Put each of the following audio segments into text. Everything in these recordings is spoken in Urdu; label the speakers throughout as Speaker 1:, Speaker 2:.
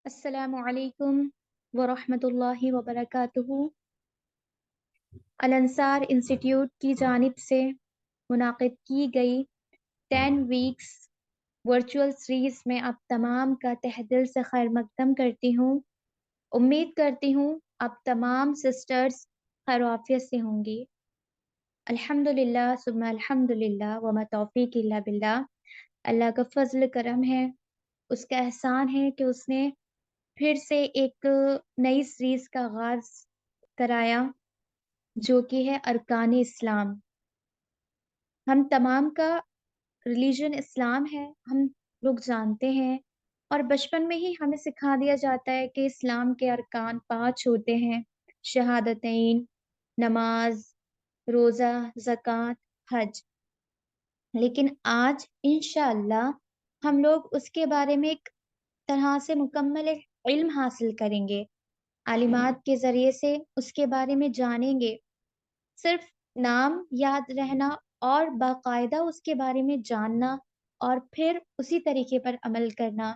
Speaker 1: السلام علیکم ورحمۃ اللہ وبرکاتہ۔ الانصار انسٹیٹیوٹ کی جانب سے منعقد کی گئی 10 ویکس ورچوئل سیریز میں آپ تمام کا تہ دل سے خیر مقدم کرتی ہوں۔ امید کرتی ہوں آپ تمام سسٹرز خیر و عافیت سے ہوں گی۔ الحمدللہ ثم الحمدللہ وما توفیق الا باللہ۔ اللہ کا فضل کرم ہے، اس کا احسان ہے کہ اس نے پھر سے ایک نئی سیریز کا آغاز کرایا جو کہ ہے ارکان اسلام۔ ہم تمام کا ریلیجن اسلام ہے، ہم لوگ جانتے ہیں، اور بچپن میں ہی ہمیں سکھا دیا جاتا ہے کہ اسلام کے ارکان 5 ہوتے ہیں: شہادتین، نماز، روزہ، زکوٰۃ، حج۔ لیکن آج انشاءاللہ ہم لوگ اس کے بارے میں ایک طرح سے مکمل علم حاصل کریں گے، عالمات کے ذریعے سے اس کے بارے میں جانیں گے۔ صرف نام یاد رہنا اور باقاعدہ اس کے بارے میں جاننا اور پھر اسی طریقے پر عمل کرنا،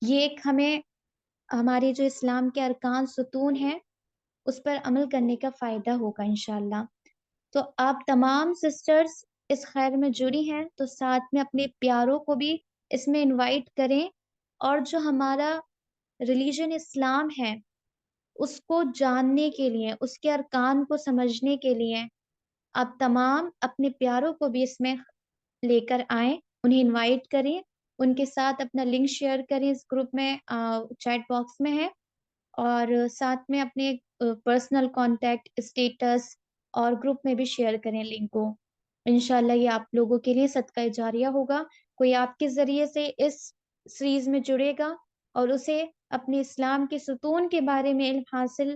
Speaker 1: یہ ایک ہمیں ہمارے جو اسلام کے ارکان ستون ہیں اس پر عمل کرنے کا فائدہ ہوگا انشاءاللہ۔ تو آپ تمام سسٹرز اس خیر میں جڑی ہیں تو ساتھ میں اپنے پیاروں کو بھی اس میں انوائٹ کریں، اور جو ہمارا ریلیجن اسلام ہے اس کو جاننے کے لیے، اس کے ارکان کو سمجھنے کے لیے آپ تمام اپنے پیاروں کو بھی اس میں لے کر آئیں، انہیں انوائٹ کریں، ان کے ساتھ اپنا لنک شیئر کریں، اس گروپ میں چیٹ باکس میں ہے، اور ساتھ میں اپنے پرسنل کانٹیکٹ، اسٹیٹس اور گروپ میں بھی شیئر کریں لنک کو۔ انشاءاللہ یہ آپ لوگوں کے لیے صدقہ جاریہ ہوگا، کوئی آپ کے ذریعے سے اس سیریز میں جڑے گا اور اسے اپنے اسلام کے ستون کے بارے میں علم حاصل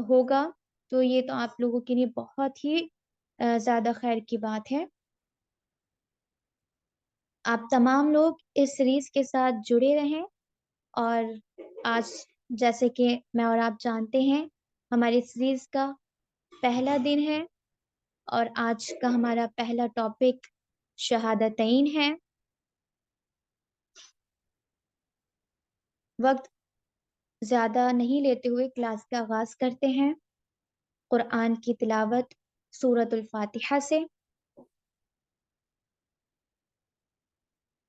Speaker 1: ہوگا، تو یہ تو آپ لوگوں کے لیے بہت ہی زیادہ خیر کی بات ہے۔ آپ تمام لوگ اس سیریز کے ساتھ جڑے رہیں، اور آج جیسے کہ میں اور آپ جانتے ہیں ہماری سیریز کا پہلا دن ہے، اور آج کا ہمارا پہلا ٹاپک شہادتین ہے۔ وقت زیادہ نہیں لیتے ہوئے کلاس کا آغاز کرتے ہیں قرآن کی تلاوت سورۃ الفاتحہ سے۔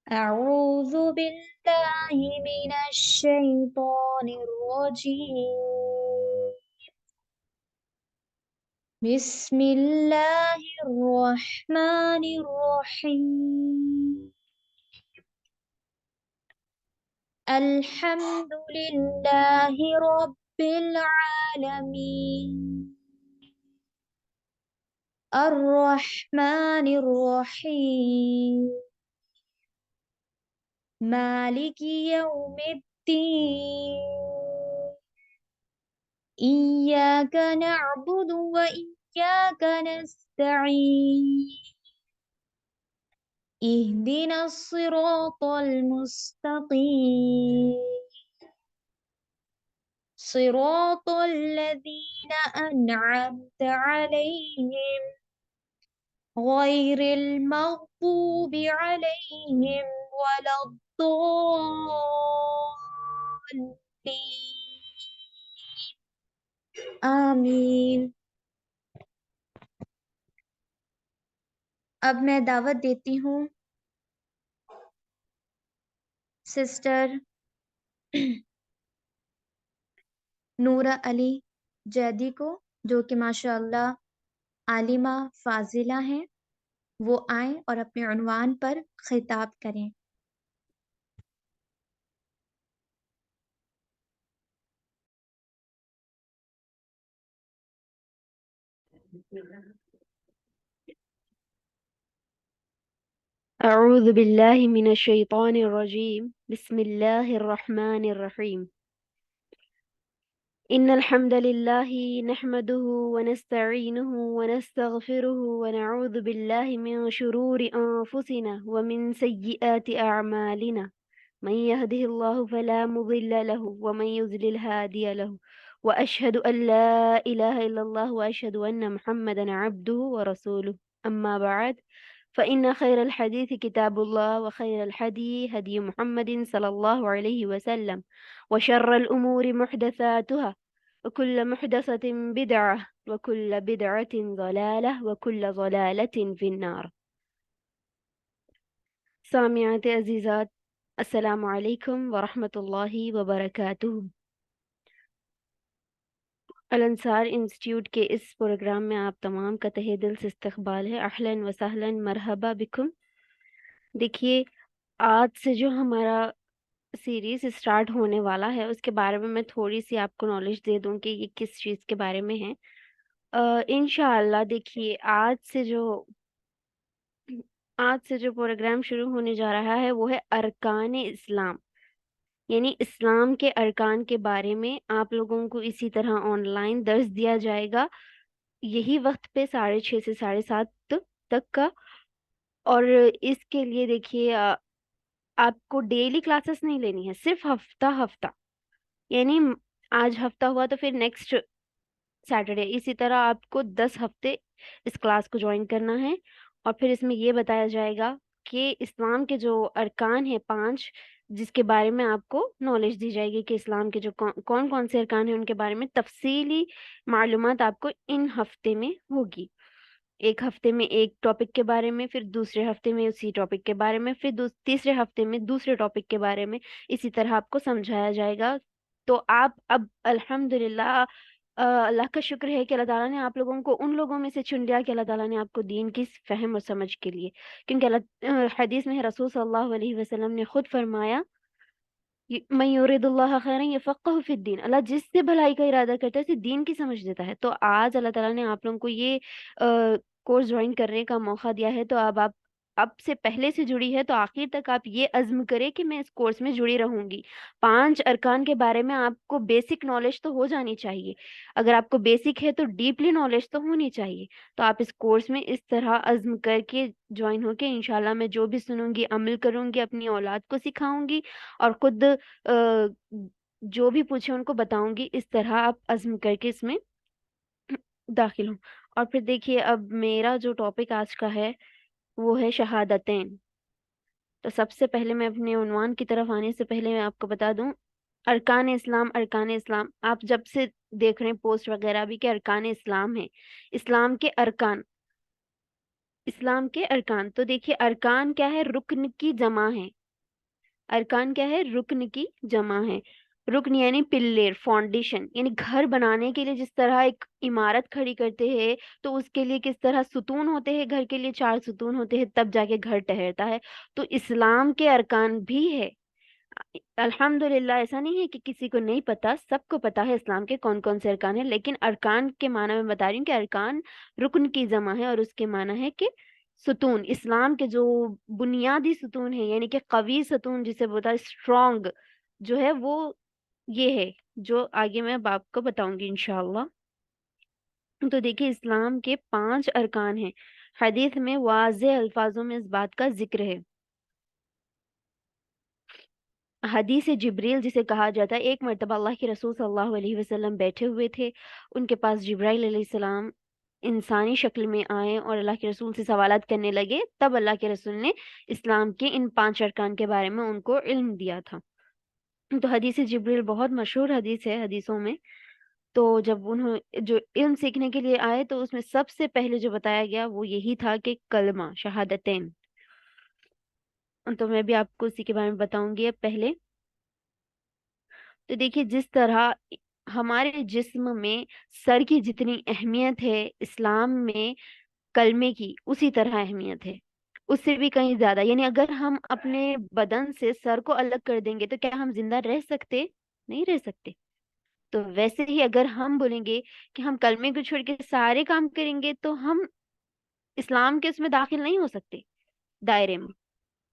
Speaker 1: اعوذ باللہ من الشیطان الرجیم، بسم اللہ الرحمن الرحیم، الحمد للہ رب العالمین، الرحمن الرحیم، مالک یوم الدین، ایاک نعبد و ایاک نستعین، اہدنا الصراط المستقیم، صراط الذین انعمت علیہم غیر المغضوب علیہم ولا الضالین، آمین۔ اب میں دعوت دیتی ہوں سسٹر نورہ علی جیدی کو، جو کہ ماشاءاللہ عالمہ فاضلہ ہیں، وہ آئیں اور اپنے عنوان پر خطاب کریں۔
Speaker 2: أعوذ بالله من الشيطان الرجيم بسم الله الرحمن الرحيم إن الحمد لله نحمده ونستعينه ونستغفره ونعوذ بالله من شرور أنفسنا ومن سيئات أعمالنا، من يهده الله فلا مضل له ومن يضلل هادي له، وأشهد أن لا إله إلا الله وأشهد أن محمدا عبده ورسوله، أما بعد فإن خير الحديث كتاب الله وخير الهدي هدي محمد صلى الله عليه وسلم وشر الأمور محدثاتها وكل محدثة بدعة وكل بدعة ضلالة وكل ضلالة في النار. سامعات عزیزات، السلام علیکم ورحمۃ اللہ وبرکاتہ۔ الانصار انسٹیٹیوٹ کے اس پروگرام میں آپ تمام کا تہہ دل سے استقبال ہے۔ اہلا و سہلا مرحبا بکم۔ دیکھیے، آج سے جو ہمارا سیریز اسٹارٹ ہونے والا ہے اس کے بارے میں تھوڑی سی آپ کو نالج دے دوں کہ یہ کس چیز کے بارے میں ہے۔ انشاءاللہ دیکھیے، آج سے جو پروگرام شروع ہونے جا رہا ہے وہ ہے ارکان اسلام، یعنی اسلام کے ارکان کے بارے میں آپ لوگوں کو اسی طرح آن لائن درس دیا جائے گا، یہی وقت پہ 6:30 سے 7:30 تک کا۔ اور اس کے لیے دیکھیے، آپ کو ڈیلی کلاسز نہیں لینی ہے، صرف ہفتہ ہفتہ، یعنی آج ہفتہ ہوا تو پھر نیکسٹ سیٹرڈے، اسی طرح آپ کو 10 ہفتے اس کلاس کو جوائن کرنا ہے۔ اور پھر اس میں یہ بتایا جائے گا کہ اسلام کے جو ارکان ہیں 5، جس کے بارے میں آپ کو نالج دی جائے گی کہ اسلام کے جو کون کون سے ارکان ہیں ان کے بارے میں تفصیلی معلومات آپ کو ان ہفتے میں ہوگی۔ ایک ہفتے میں ایک ٹاپک کے بارے میں، پھر دوسرے ہفتے میں اسی ٹاپک کے بارے میں، پھر تیسرے ہفتے میں دوسرے ٹاپک کے بارے میں، اسی طرح آپ کو سمجھایا جائے گا۔ تو آپ اب الحمدللہ، اللہ کا شکر ہے کہ اللہ تعالیٰ نے آپ لوگوں کو ان لوگوں میں سے چن لیا کہ اللہ تعالیٰ نے آپ کو دین کی فہم اور سمجھ کے لیے، کیونکہ حدیث میں رسول صلی اللہ علیہ وسلم نے خود فرمایا، من یرید اللہ خیرا یفقہ فی الدین، اللہ جس سے بھلائی کا ارادہ کرتا ہے اسے دین کی سمجھ دیتا ہے۔ تو آج اللہ تعالیٰ نے آپ لوگوں کو یہ کورس جوائن کرنے کا موقع دیا ہے، تو اب آپ اب سے پہلے سے جڑی ہے تو آخر تک آپ یہ عزم کریں کہ میں اس کورس میں جڑی رہوں گی۔ 5 ارکان کے بارے میں آپ کو بیسک نالج تو ہو جانی چاہیے، اگر آپ کو بیسک ہے تو ڈیپلی نالج تو ہونی چاہیے۔ تو آپ اس کورس میں اس طرح عزم کر کے جوائن ہو کے انشاءاللہ میں جو بھی سنوں گی عمل کروں گی، اپنی اولاد کو سکھاؤں گی، اور خود جو بھی پوچھے ان کو بتاؤں گی۔ اس طرح آپ عزم کر کے اس میں داخل ہوں۔ اور پھر دیکھیے، اب میرا جو ٹاپک آج کا ہے وہ ہے شہادتین۔ تو سب سے پہلے میں اپنے عنوان کی طرف آنے سے پہلے میں آپ کو بتا دوں، ارکان اسلام، ارکان اسلام، آپ جب سے دیکھ رہے ہیں پوسٹ وغیرہ بھی کہ ارکان اسلام ہے، اسلام کے ارکان، اسلام کے ارکان، تو دیکھیے ارکان کیا ہے؟ رکن کی جمع ہے۔ ارکان کیا ہے؟ رکن کی جمع ہے۔ رکن یعنی پلر، فاؤنڈیشن، یعنی گھر بنانے کے لیے جس طرح ایک عمارت کھڑی کرتے ہیں تو اس کے لیے کس طرح ستون ہوتے ہیں، گھر کے لیے 4 ستون ہوتے ہیں، تب جا کے گھر ٹہرتا ہے۔ تو اسلام کے ارکان بھی ہے۔ الحمدللہ ایسا نہیں ہے کہ کسی کو نہیں پتا، سب کو پتا ہے اسلام کے کون کون سے ارکان ہیں، لیکن ارکان کے معنی میں بتا رہی ہوں کہ ارکان رکن کی جمع ہے، اور اس کے معنی ہے کہ ستون، اسلام کے جو بنیادی ستون ہے، یعنی کہ قوی ستون جسے بولتا ہے اسٹرانگ، جو ہے وہ یہ ہے جو آگے میں اب آپ کو بتاؤں گی انشاءاللہ۔ تو دیکھیے، اسلام کے 5 ارکان ہیں، حدیث میں واضح الفاظوں میں اس بات کا ذکر ہے۔ حدیث جبریل جسے کہا جاتا ہے، ایک مرتبہ اللہ کے رسول صلی اللہ علیہ وسلم بیٹھے ہوئے تھے، ان کے پاس جبرائیل علیہ السلام انسانی شکل میں آئے اور اللہ کے رسول سے سوالات کرنے لگے، تب اللہ کے رسول نے اسلام کے ان 5 ارکان کے بارے میں ان کو علم دیا تھا۔ تو حدیث جبریل بہت مشہور حدیث ہے حدیثوں میں۔ تو جب انہوں جو علم سیکھنے کے لیے آئے تو اس میں سب سے پہلے جو بتایا گیا وہ یہی تھا کہ کلمہ شہادتین۔ تو میں بھی آپ کو اسی کے بارے میں بتاؤں گی اب پہلے۔ تو دیکھیے، جس طرح ہمارے جسم میں سر کی جتنی اہمیت ہے اسلام میں کلمے کی اسی طرح اہمیت ہے، اس سے بھی کہیں زیادہ، یعنی اگر ہم اپنے بدن سے سر کو الگ کر دیں گے تو کیا ہم زندہ رہ سکتے؟ نہیں رہ سکتے۔ تو ویسے ہی اگر ہم بولیں گے کہ ہم کلمے کو چھوڑ کے سارے کام کریں گے تو ہم اسلام کے اس میں داخل نہیں ہو سکتے دائرے میں۔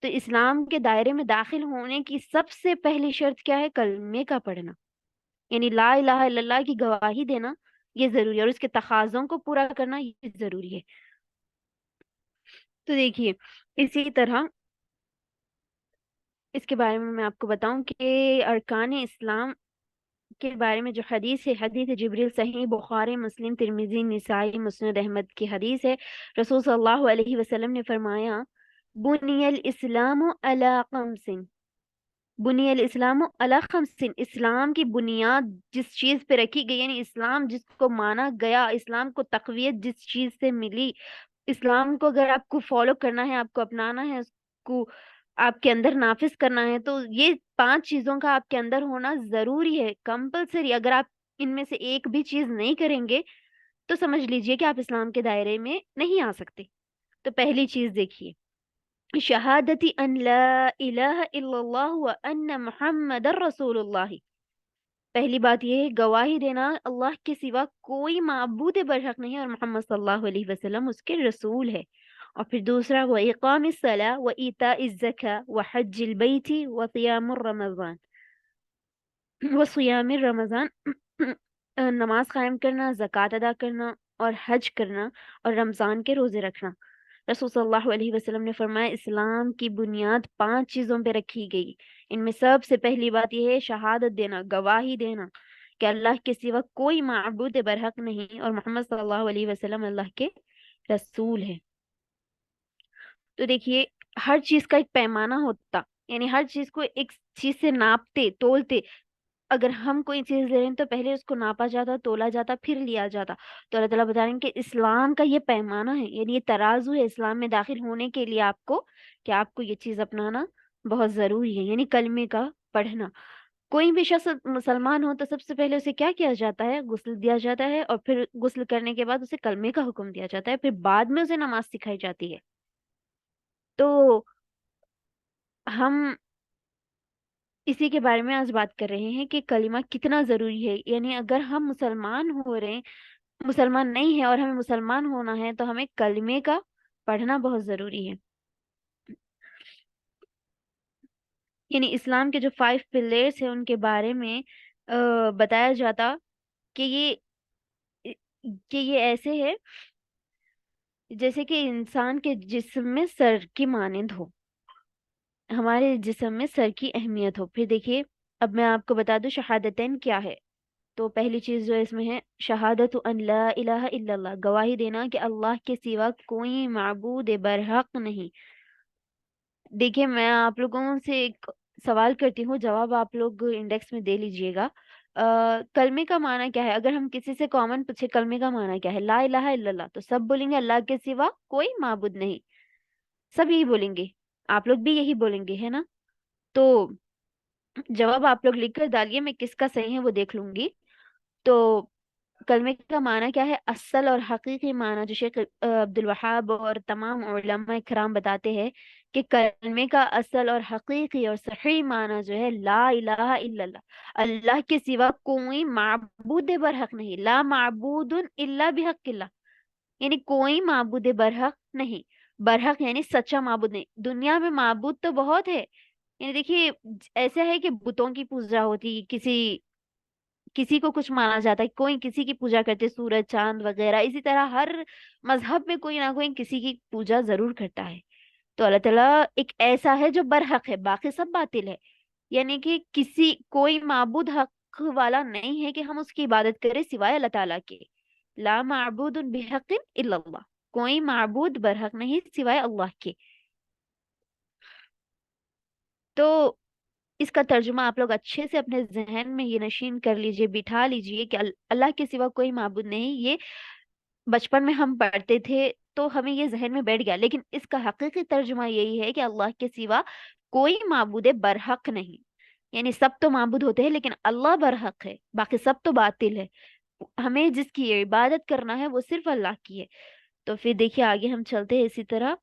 Speaker 2: تو اسلام کے دائرے میں داخل ہونے کی سب سے پہلی شرط کیا ہے؟ کلمے کا پڑھنا، یعنی لا الہ الا اللہ کی گواہی دینا، یہ ضروری ہے، اور اس کے تقاضوں کو پورا کرنا یہ ضروری ہے۔ تو دیکھیے، اسی طرح اس کے بارے میں آپ کو بتاؤں کہ ارکان اسلام کے بارے میں جو حدیث ہے، حدیث جبریل، صحیح بخاری، مسلم، ترمذی، نسائی، مسند احمد کی حدیث ہے۔ رسول صلی اللہ علیہ وسلم نے فرمایا، بنی الاسلام علی خمس، بنی الاسلام علی خمس، اسلام کی بنیاد جس چیز پہ رکھی گئی، یعنی اسلام جس کو مانا گیا، اسلام کو تقویت جس چیز سے ملی، اسلام کو اگر آپ کو فالو کرنا ہے، آپ کو اپنانا ہے، اس کو آپ کے اندر نافذ کرنا ہے، تو یہ 5 چیزوں کا آپ کے اندر ہونا ضروری ہے، کمپلسری۔ اگر آپ ان میں سے ایک بھی چیز نہیں کریں گے تو سمجھ لیجئے کہ آپ اسلام کے دائرے میں نہیں آ سکتے۔ تو پہلی چیز دیکھیے، شہادتی ان لا الہ الا اللہ وان محمد رسول اللہ۔ پہلی بات یہ ہے، گواہی دینا اللہ کے سوا کوئی معبود برحق نہیں ہے اور محمد صلی اللہ علیہ وسلم اس کے رسول ہے۔ اور پھر دوسرا، وہ اقام الصلاۃ و ایتاء الزکاۃ و حج البیت و قیام الرمضان و صیام رمضان، نماز قائم کرنا، زکوٰۃ ادا کرنا اور حج کرنا اور رمضان کے روزے رکھنا۔ رسول صلی اللہ علیہ وسلم نے فرمایا، اسلام کی بنیاد 5 چیزوں پہ رکھی گئی۔ ان میں سب سے پہلی بات یہ ہے شہادت دینا، گواہی دینا کہ اللہ کے سوا کوئی معبود برحق نہیں اور محمد صلی اللہ علیہ وسلم اللہ کے رسول ہے۔ تو دیکھیے، ہر چیز کا ایک پیمانہ ہوتا، یعنی ہر چیز کو ایک چیز سے ناپتے تولتے۔ اگر ہم کوئی چیز لے رہے ہیں تو پہلے اس کو ناپا جاتا، تولا جاتا، پھر لیا جاتا۔ تو اللہ تعالیٰ بتا رہے ہیں کہ اسلام کا یہ پیمانہ ہے، یعنی یہ ترازو ہے اسلام میں داخل ہونے کے لیے آپ کو، کہ آپ کو یہ چیز اپنانا بہت ضروری ہے، یعنی کلمے کا پڑھنا۔ کوئی بھی شخص مسلمان ہو تو سب سے پہلے اسے کیا کیا جاتا ہے؟ غسل دیا جاتا ہے، اور پھر غسل کرنے کے بعد اسے کلمے کا حکم دیا جاتا ہے، پھر بعد میں اسے نماز سکھائی جاتی ہے۔ تو ہم اسی کے بارے میں آج بات کر رہے ہیں کہ کلمہ کتنا ضروری ہے، یعنی اگر ہم مسلمان ہو رہے ہیں، مسلمان نہیں ہے اور ہمیں مسلمان ہونا ہے تو ہمیں کلمے کا پڑھنا بہت ضروری ہے۔ یعنی اسلام کے جو 5 پلیرز ہیں ان کے بارے میں بتایا جاتا کہ یہ ایسے ہے جیسے کہ انسان کے جسم میں سر کی مانند ہو، ہمارے جسم میں سر کی اہمیت ہو۔ پھر دیکھیے، اب میں آپ کو بتا دوں شہادتین کیا ہے۔ تو پہلی چیز جو اس میں ہے، شہادت ان لا الہ الا اللہ، گواہی دینا کہ اللہ کے سوا کوئی معبود برحق نہیں۔ دیکھیے، میں آپ لوگوں سے ایک سوال کرتی ہوں، جواب آپ لوگ انڈیکس میں دے لیجئے گا۔ کلمے کا معنی کیا ہے؟ اگر ہم کسی سے کامن پوچھے کلمے کا معنی کیا ہے، لا الہ الا اللہ، تو سب بولیں گے اللہ کے سوا کوئی معبود نہیں، سب یہی بولیں گے، آپ لوگ بھی یہی بولیں گے، ہے نا؟ تو جواب آپ لوگ لکھ کر ڈالیے، میں کس کا صحیح ہے وہ دیکھ لوں گی۔ تو کلمے کا معنی کیا ہے؟ اصل اور حقیقی معنی جو شیخ عبد الوہاب اور تمام علماء کرام بتاتے ہیں کہ کلمے کا اصل اور حقیقی اور صحیح معنی جو ہے، لا الہ الا اللہ، اللہ کے سوا کوئی معبود برحق نہیں، لا معبود الا بحق اللہ، یعنی کوئی معبود برحق نہیں۔ برحق یعنی سچا معبود نہیں۔ دنیا میں معبود تو بہت ہے، یعنی دیکھیے، ایسا ہے کہ بتوں کی پوجا ہوتی، کسی کسی کو کچھ مانا جاتا ہے، کوئی کسی کی پوجا کرتے، سورج چاند وغیرہ، اسی طرح ہر مذہب میں کوئی نہ کوئی کسی کی پوجا ضرور کرتا ہے۔ تو اللہ تعالیٰ ایک ایسا ہے جو برحق ہے، باقی سب باطل ہے، یعنی کہ کوئی معبود حق والا نہیں ہے کہ ہم اس کی عبادت کریں سوائے اللہ تعالیٰ کے۔ لا معبود بحق الا اللہ، کوئی معبود برحق نہیں سوائے اللہ کے۔ تو اس کا ترجمہ آپ لوگ اچھے سے اپنے ذہن میں یہ نشین کر لیجئے، بٹھا لیجئے کہ اللہ کے سوا کوئی معبود نہیں۔ یہ بچپن میں ہم پڑھتے تھے تو ہمیں یہ ذہن میں بیٹھ گیا، لیکن اس کا حقیقی ترجمہ یہی ہے کہ اللہ کے سوا کوئی معبود برحق نہیں، یعنی سب تو معبود ہوتے ہیں لیکن اللہ برحق ہے، باقی سب تو باطل ہے۔ ہمیں جس کی عبادت کرنا ہے وہ صرف اللہ کی ہے۔ تو پھر دیکھیے آگے ہم چلتے ہیں اسی طرح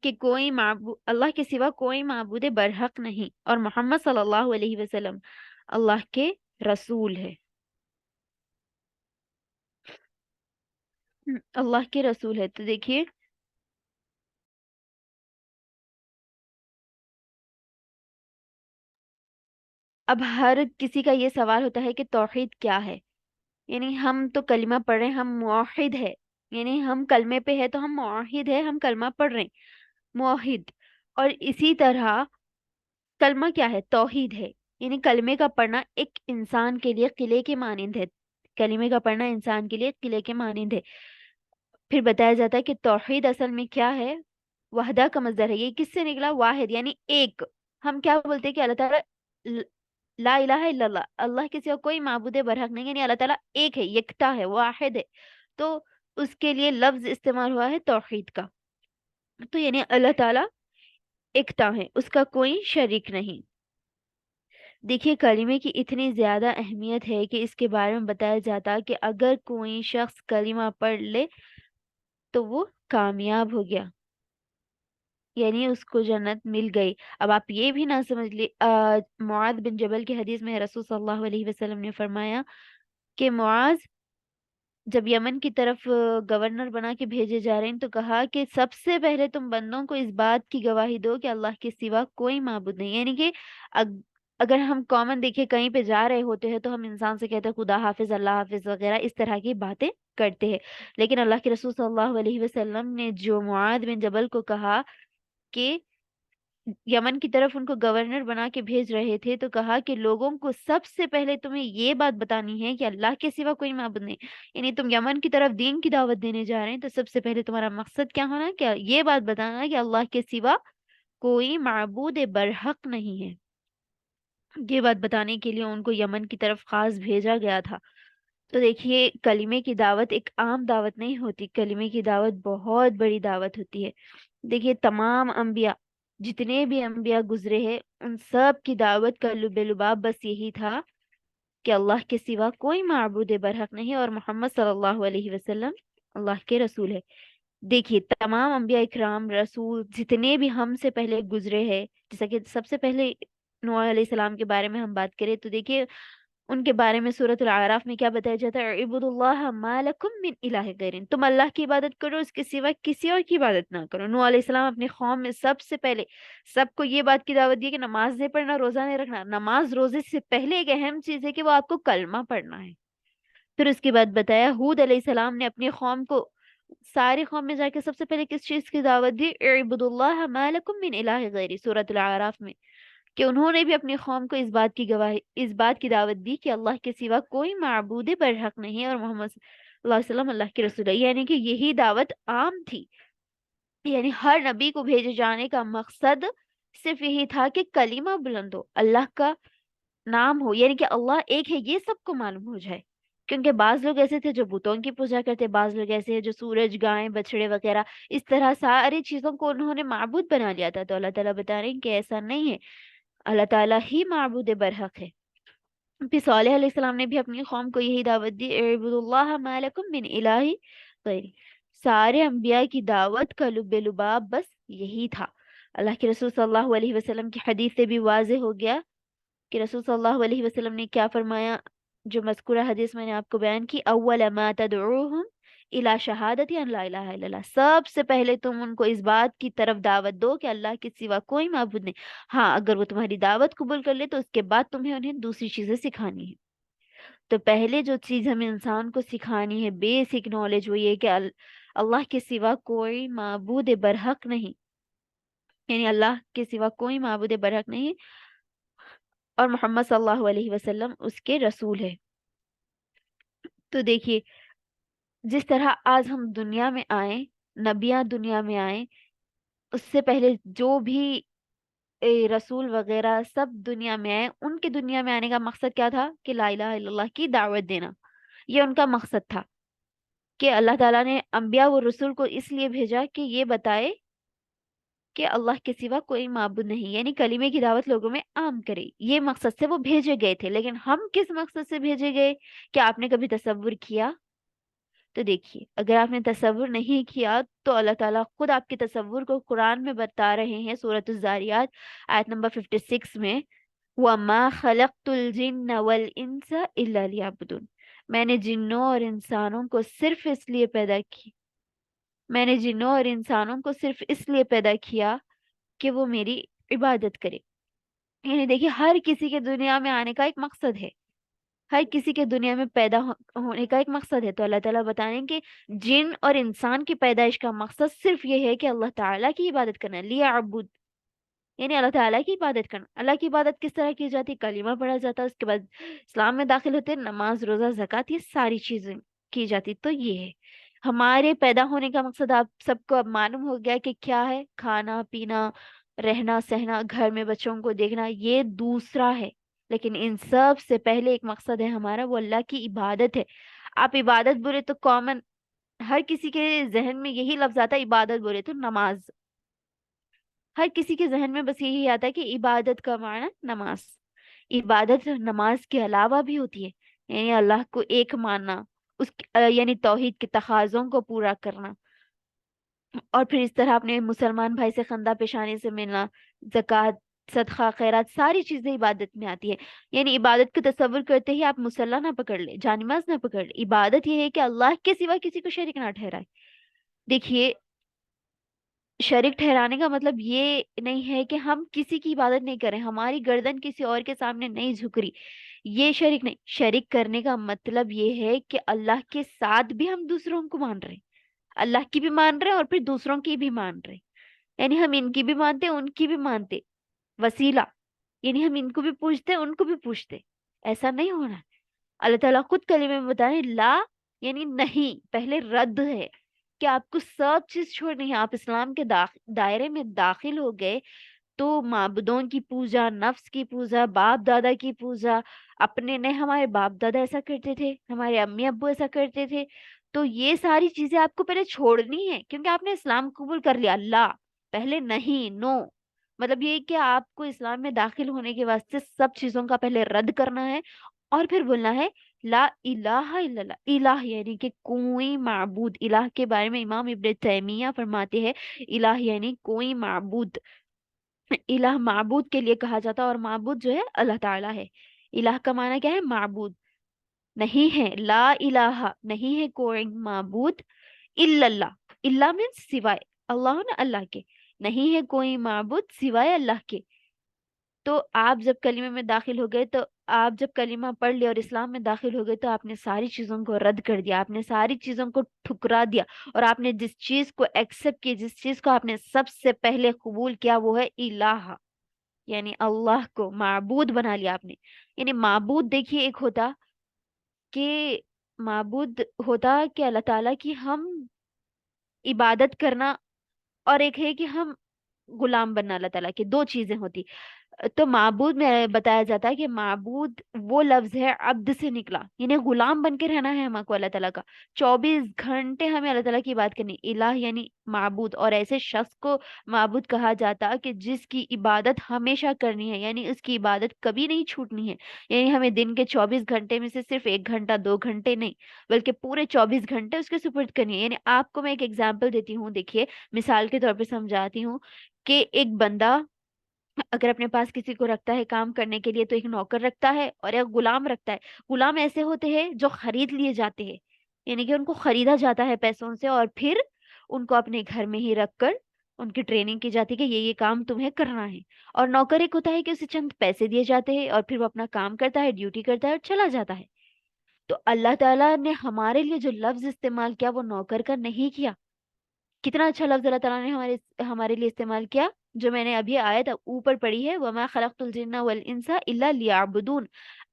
Speaker 2: کہ کوئی معبود اللہ کے سوا کوئی معبود برحق نہیں اور محمد صلی اللہ علیہ وسلم اللہ کے رسول ہے، اللہ کے رسول ہے۔ تو دیکھیے، اب ہر کسی کا یہ سوال ہوتا ہے کہ توحید کیا ہے؟ یعنی ہم تو کلمہ پڑھ رہے ہیں، ہم موحد ہے، یعنی ہم کلمے پہ ہے تو ہم موحد ہے، ہم کلمہ پڑھ رہے ہیں، موحد۔ اور اسی طرح کلمہ کیا ہے؟ توحید ہے، یعنی کلمے کا پڑھنا ایک انسان کے لیے قلعے کے مانند ہے، کلمے کا پڑھنا انسان کے لیے قلعے کے مانند ہے۔ پھر بتایا جاتا ہے کہ توحید اصل میں کیا ہے، وحدہ کا مصدر ہے، یہ کس سے نکلا، واحد یعنی ایک۔ ہم کیا بولتے ہیں کہ اللہ تعالیٰ لا الہ الا اللہ، اللہ کے سوا کوئی معبود برحق نہیں، یعنی اللہ تعالیٰ ایک ہے، یکتا ہے، واحد ہے، تو اس کے لیے لفظ استعمال ہوا ہے توحید کا، تو یعنی اللہ تعالیٰ ایکتا ہے، اس کا کوئی شریک نہیں۔ دیکھیے کلمے کی اتنی زیادہ اہمیت ہے کہ اس کے بارے میں بتایا جاتا کہ اگر کوئی شخص کلمہ پڑھ لے تو وہ کامیاب ہو گیا، یعنی اس کو جنت مل گئی۔ اب آپ یہ بھی نہ سمجھ لی، معاذ بن جبل کی حدیث میں رسول صلی اللہ علیہ وسلم نے فرمایا کہ معاذ جب یمن کی طرف گورنر بنا کے بھیجے جا رہے ہیں تو کہا کہ سب سے پہلے تم بندوں کو اس بات کی گواہی دو کہ اللہ کے سوا کوئی معبود نہیں، یعنی کہ اگر ہم کامن دیکھے کہیں پہ جا رہے ہوتے ہیں تو ہم انسان سے کہتے ہیں خدا حافظ، اللہ حافظ وغیرہ اس طرح کی باتیں کرتے ہیں، لیکن اللہ کے رسول صلی اللہ علیہ وسلم نے جو معاذ بن جبل کو کہا کہ یمن کی طرف ان کو گورنر بنا کے بھیج رہے تھے تو کہا کہ لوگوں کو سب سے پہلے تمہیں یہ بات بتانی ہے کہ اللہ کے سوا کوئی معبود نہیں، یعنی تم یمن کی طرف دین کی دعوت دینے جا رہے ہیں تو سب سے پہلے تمہارا مقصد کیا ہونا، کیا یہ بات بتانا کہ اللہ کے سوا کوئی معبود برحق نہیں ہے۔ یہ بات بتانے کے لیے ان کو یمن کی طرف خاص بھیجا گیا تھا۔ تو دیکھیے کلمے کی دعوت ایک عام دعوت نہیں ہوتی، کلمے کی دعوت بہت بڑی دعوت ہوتی ہے۔ دیکھیے تمام انبیاء، جتنے بھی انبیاء گزرے ہیں، ان سب کی دعوت کا لب لباب بس یہی تھا کہ اللہ کے سوا کوئی معبود برحق نہیں اور محمد صلی اللہ علیہ وسلم اللہ کے رسول ہے۔ دیکھیے تمام انبیاء اکرام رسول جتنے بھی ہم سے پہلے گزرے ہیں، جیسا کہ سب سے پہلے نوح علیہ السلام کے بارے میں ہم بات کریں تو دیکھیے ان کے بارے میں سورۃ العراف میں کیا بتایا جاتا ہے، اعبدوا اللہ ما لکم من الہ غیر، تم اللہ کی عبادت کرو، اس کے سوا کسی اور کی عبادت نہ کرو۔ نوح علیہ السلام اپنی قوم میں سب سے پہلے سب کو یہ بات کی دعوت دی کہ نماز نہیں پڑھنا، روزہ نہیں رکھنا، نماز روزے سے پہلے ایک اہم چیز ہے کہ وہ آپ کو کلمہ پڑھنا ہے۔ پھر اس کے بعد بتایا ہود علیہ السلام نے اپنی قوم کو، ساری قوم میں جا کے سب سے پہلے کس چیز کی دعوت دی، اعبدوا اللہ ما لکم من الہ غیری، سورۃ العراف میں، کہ انہوں نے بھی اپنی قوم کو اس بات کی گواہی، اس بات کی دعوت دی کہ اللہ کے سوا کوئی معبود برحق نہیں اور محمد صلی اللہ علیہ وسلم اللہ کے رسول ہے، یعنی کہ یہی دعوت عام تھی، یعنی ہر نبی کو بھیجے جانے کا مقصد صرف یہی تھا کہ کلمہ بلند ہو، اللہ کا نام ہو، یعنی کہ اللہ ایک ہے یہ سب کو معلوم ہو جائے۔ کیونکہ بعض لوگ ایسے تھے جو بتوں کی پوجا کرتے، بعض لوگ ایسے ہیں جو سورج، گائیں، بچڑے وغیرہ اس طرح ساری چیزوں کو انہوں نے معبود بنا لیا تھا، تو اللہ تعالیٰ بتا رہے ہیں کہ ایسا نہیں ہے، اللہ تعالیٰ ہی معبود برحق ہے۔ پھر صالح علیہ السلام نے بھی اپنی قوم کو یہی دعوت دی، اعبدوا اللہ ما لکم من الہ غیری۔ سارے انبیاء کی دعوت کا لب لباب بس یہی تھا۔ اللہ کے رسول صلی اللہ علیہ وسلم کی حدیث سے بھی واضح ہو گیا کہ رسول صلی اللہ علیہ وسلم نے کیا فرمایا، جو مذکورہ حدیث میں نے آپ کو بیان کی، اول ما تدعوہم الی شہادت ان لا الہ الا اللہ، سب سے پہلے تم ان کو اس بات کی طرف دعوت دو کہ اللہ کے سوا کوئی معبود نہیں، ہاں اگر وہ تمہاری دعوت قبول کر لے تو اس کے بعد تمہیں انہیں دوسری چیزیں سکھانی ہے۔ تو پہلے جو چیز ہمیں انسان کو سکھانی ہے، بیسک نالج، وہ یہ کہ اللہ کے سوا کوئی معبود برحق نہیں، یعنی اللہ کے سوا کوئی معبود برحق نہیں اور محمد صلی اللہ علیہ وسلم اس کے رسول ہے۔ تو دیکھیے جس طرح آج ہم دنیا میں آئیں، نبیاں دنیا میں آئیں، اس سے پہلے جو بھی رسول وغیرہ سب دنیا میں آئے، ان کے دنیا میں آنے کا مقصد کیا تھا کہ لا الہ الا اللہ کی دعوت دینا، یہ ان کا مقصد تھا کہ اللہ تعالیٰ نے انبیاء و رسول کو اس لیے بھیجا کہ یہ بتائے کہ اللہ کے سوا کوئی معبود نہیں، یعنی کلمے کی دعوت لوگوں میں عام کرے، یہ مقصد سے وہ بھیجے گئے تھے۔ لیکن ہم کس مقصد سے بھیجے گئے، کیا آپ نے کبھی تصور کیا؟ تو دیکھیے اگر آپ نے تصور نہیں کیا تو اللہ تعالیٰ خود آپ کے تصور کو قرآن میں بتا رہے ہیں، سورۃ الذاریات آیت نمبر 56 میں، وَمَا خَلَقْتُ الْجِنَّ وَالْإِنسَ إِلَّا لِيَعْبُدُونَ، میں نے جنوں اور انسانوں کو صرف اس لیے پیدا کی، میں نے جنوں اور انسانوں کو صرف اس لیے پیدا کیا کہ وہ میری عبادت کرے۔ یعنی دیکھیے ہر کسی کے دنیا میں آنے کا ایک مقصد ہے، ہر کسی کے دنیا میں پیدا ہونے کا ایک مقصد ہے، تو اللہ تعالیٰ بتا رہے ہیں کہ جن اور انسان کی پیدائش کا مقصد صرف یہ ہے کہ اللہ تعالیٰ کی عبادت کرنا، لیعبد، یعنی اللہ تعالیٰ کی عبادت کرنا. اللہ کی عبادت کس طرح کی جاتی؟ کلمہ پڑھا جاتا ہے، اس کے بعد اسلام میں داخل ہوتے ہیں، نماز روزہ زکوٰۃ، یہ ساری چیزیں کی جاتی. تو یہ ہے ہمارے پیدا ہونے کا مقصد. آپ سب کو اب معلوم ہو گیا کہ کیا ہے. کھانا پینا، رہنا سہنا، گھر میں بچوں کو دیکھنا، یہ دوسرا ہے. لیکن ان سب سے پہلے ایک مقصد ہے ہمارا، وہ اللہ کی عبادت ہے. آپ عبادت بولے تو کامن ہر کسی کے ذہن میں یہی لفظ آتا ہے، عبادت بولے تو نماز. ہر کسی کے ذہن میں بس یہی آتا ہے کہ عبادت کا معنی نماز. عبادت نماز کے علاوہ بھی ہوتی ہے، یعنی اللہ کو ایک ماننا، یعنی توحید کے تقاضوں کو پورا کرنا. اور پھر اس طرح اپنے مسلمان بھائی سے خندہ پیشانی سے ملنا، زکوٰۃ، صدقہ، خیرات، ساری چیزیں عبادت میں آتی ہے. یعنی عبادت کا تصور کرتے ہی آپ مصلی نہ پکڑ لے، جانماز نہ پکڑ لے. عبادت یہ ہے کہ اللہ کے سوا کسی کو شریک نہ ٹھہرائے. دیکھیے، شریک ٹھہرانے کا مطلب یہ نہیں ہے کہ ہم کسی کی عبادت نہیں کریں، ہماری گردن کسی اور کے سامنے نہیں جھک رہی، یہ شریک نہیں. شریک کرنے کا مطلب یہ ہے کہ اللہ کے ساتھ بھی ہم دوسروں کو مان رہے ہیں، اللہ کی بھی مان رہے ہیں اور پھر دوسروں کی بھی مان رہے ہیں. یعنی ہم ان کی بھی مانتے ان کی بھی مانتے. وسیلہ یعنی ہم ان کو بھی پوچھتے ان کو بھی پوچھتے. ایسا نہیں ہونا. اللہ تعالیٰ خود کلمے میں بتا رہے ہیں، لا یعنی نہیں، پہلے رد ہے کہ آپ کو سب چیز چھوڑنی ہے. آپ اسلام کے دائرے میں داخل ہو گئے تو معبودوں کی پوجا، نفس کی پوجا، باپ دادا کی پوجا، اپنے نہیں، ہمارے باپ دادا ایسا کرتے تھے، ہمارے امی ابو ایسا کرتے تھے، تو یہ ساری چیزیں آپ کو پہلے چھوڑنی ہے کیونکہ آپ نے اسلام قبول کر لیا. اللہ پہلے نہیں، نو مطلب یہ کہ آپ کو اسلام میں داخل ہونے کے واسطے سب چیزوں کا پہلے رد کرنا ہے اور پھر بولنا ہے لا الہ الا اللہ. الہ یعنی کہ کوئی معبود. الہ کے بارے میں امام ابن تیمیہ فرماتے ہیں الہ یعنی کوئی معبود. الہ معبود کے لیے کہا جاتا ہے اور معبود جو ہے اللہ تعالیٰ ہے. الہ کا معنی کیا ہے؟ معبود. نہیں ہے، لا الہ نہیں ہے کوئی معبود الا اللہ. اللہ مینس سوائے اللہ، نا اللہ کے. نہیں ہے کوئی معبود سوائے اللہ کے. تو آپ جب کلمے میں داخل ہو گئے، تو آپ جب کلمہ پڑھ لیا اور اسلام میں داخل ہو گئے تو آپ نے ساری چیزوں کو رد کر دیا، آپ نے ساری چیزوں کو ٹھکرا دیا اور آپ نے جس چیز کو ایکسپٹ کی، جس چیز کو آپ نے سب سے پہلے قبول کیا، وہ ہے الہ. یعنی اللہ کو معبود بنا لیا آپ نے. یعنی معبود دیکھیے، ایک ہوتا کہ معبود ہوتا کہ اللہ تعالیٰ کی ہم عبادت کرنا، اور ایک ہے کہ ہم غلام بننا اللہ تعالیٰ کے. دو چیزیں ہوتی. تو معبود میں بتایا جاتا ہے کہ معبود وہ لفظ ہے عبد سے نکلا، یعنی غلام بن کے رہنا ہے ہم کو اللہ تعالیٰ کا. 24 گھنٹے ہمیں اللہ تعالیٰ کی بات کرنی. الہ یعنی معبود، اور ایسے شخص کو معبود کہا جاتا کہ جس کی عبادت ہمیشہ کرنی ہے، یعنی اس کی عبادت کبھی نہیں چھوٹنی ہے. یعنی ہمیں دن کے 24 گھنٹے میں سے صرف 1 گھنٹہ 2 گھنٹے نہیں، بلکہ پورے 24 گھنٹے اس کے سپرد کرنی ہے. یعنی آپ کو میں ایک ایگزامپل دیتی ہوں، دیکھیے مثال کے طور پہ سمجھاتی ہوں کہ ایک بندہ اگر اپنے پاس کسی کو رکھتا ہے کام کرنے کے لیے، تو ایک نوکر رکھتا ہے اور ایک غلام رکھتا ہے. غلام ایسے ہوتے ہیں جو خرید لیے جاتے ہیں، یعنی کہ ان کو خریدا جاتا ہے پیسوں سے اور پھر ان کو اپنے گھر میں ہی رکھ کر ان کی ٹریننگ کی جاتی ہے کہ یہ کام تمہیں کرنا ہے. اور نوکر ایک ہوتا ہے کہ اسے چند پیسے دیے جاتے ہیں اور پھر وہ اپنا کام کرتا ہے، ڈیوٹی کرتا ہے اور چلا جاتا ہے. تو اللہ تعالیٰ نے ہمارے لیے جو لفظ استعمال کیا وہ نوکر کا نہیں کیا. کتنا اچھا لفظ اللہ تعالیٰ نے ہمارے لیے استعمال کیا، جو میں نے ابھی آیت اوپر پڑھی ہے، وَمَا خَلَقْتُ الْجِنَّ وَالْإِنسَ إِلَّا لِيَعْبُدُونَ.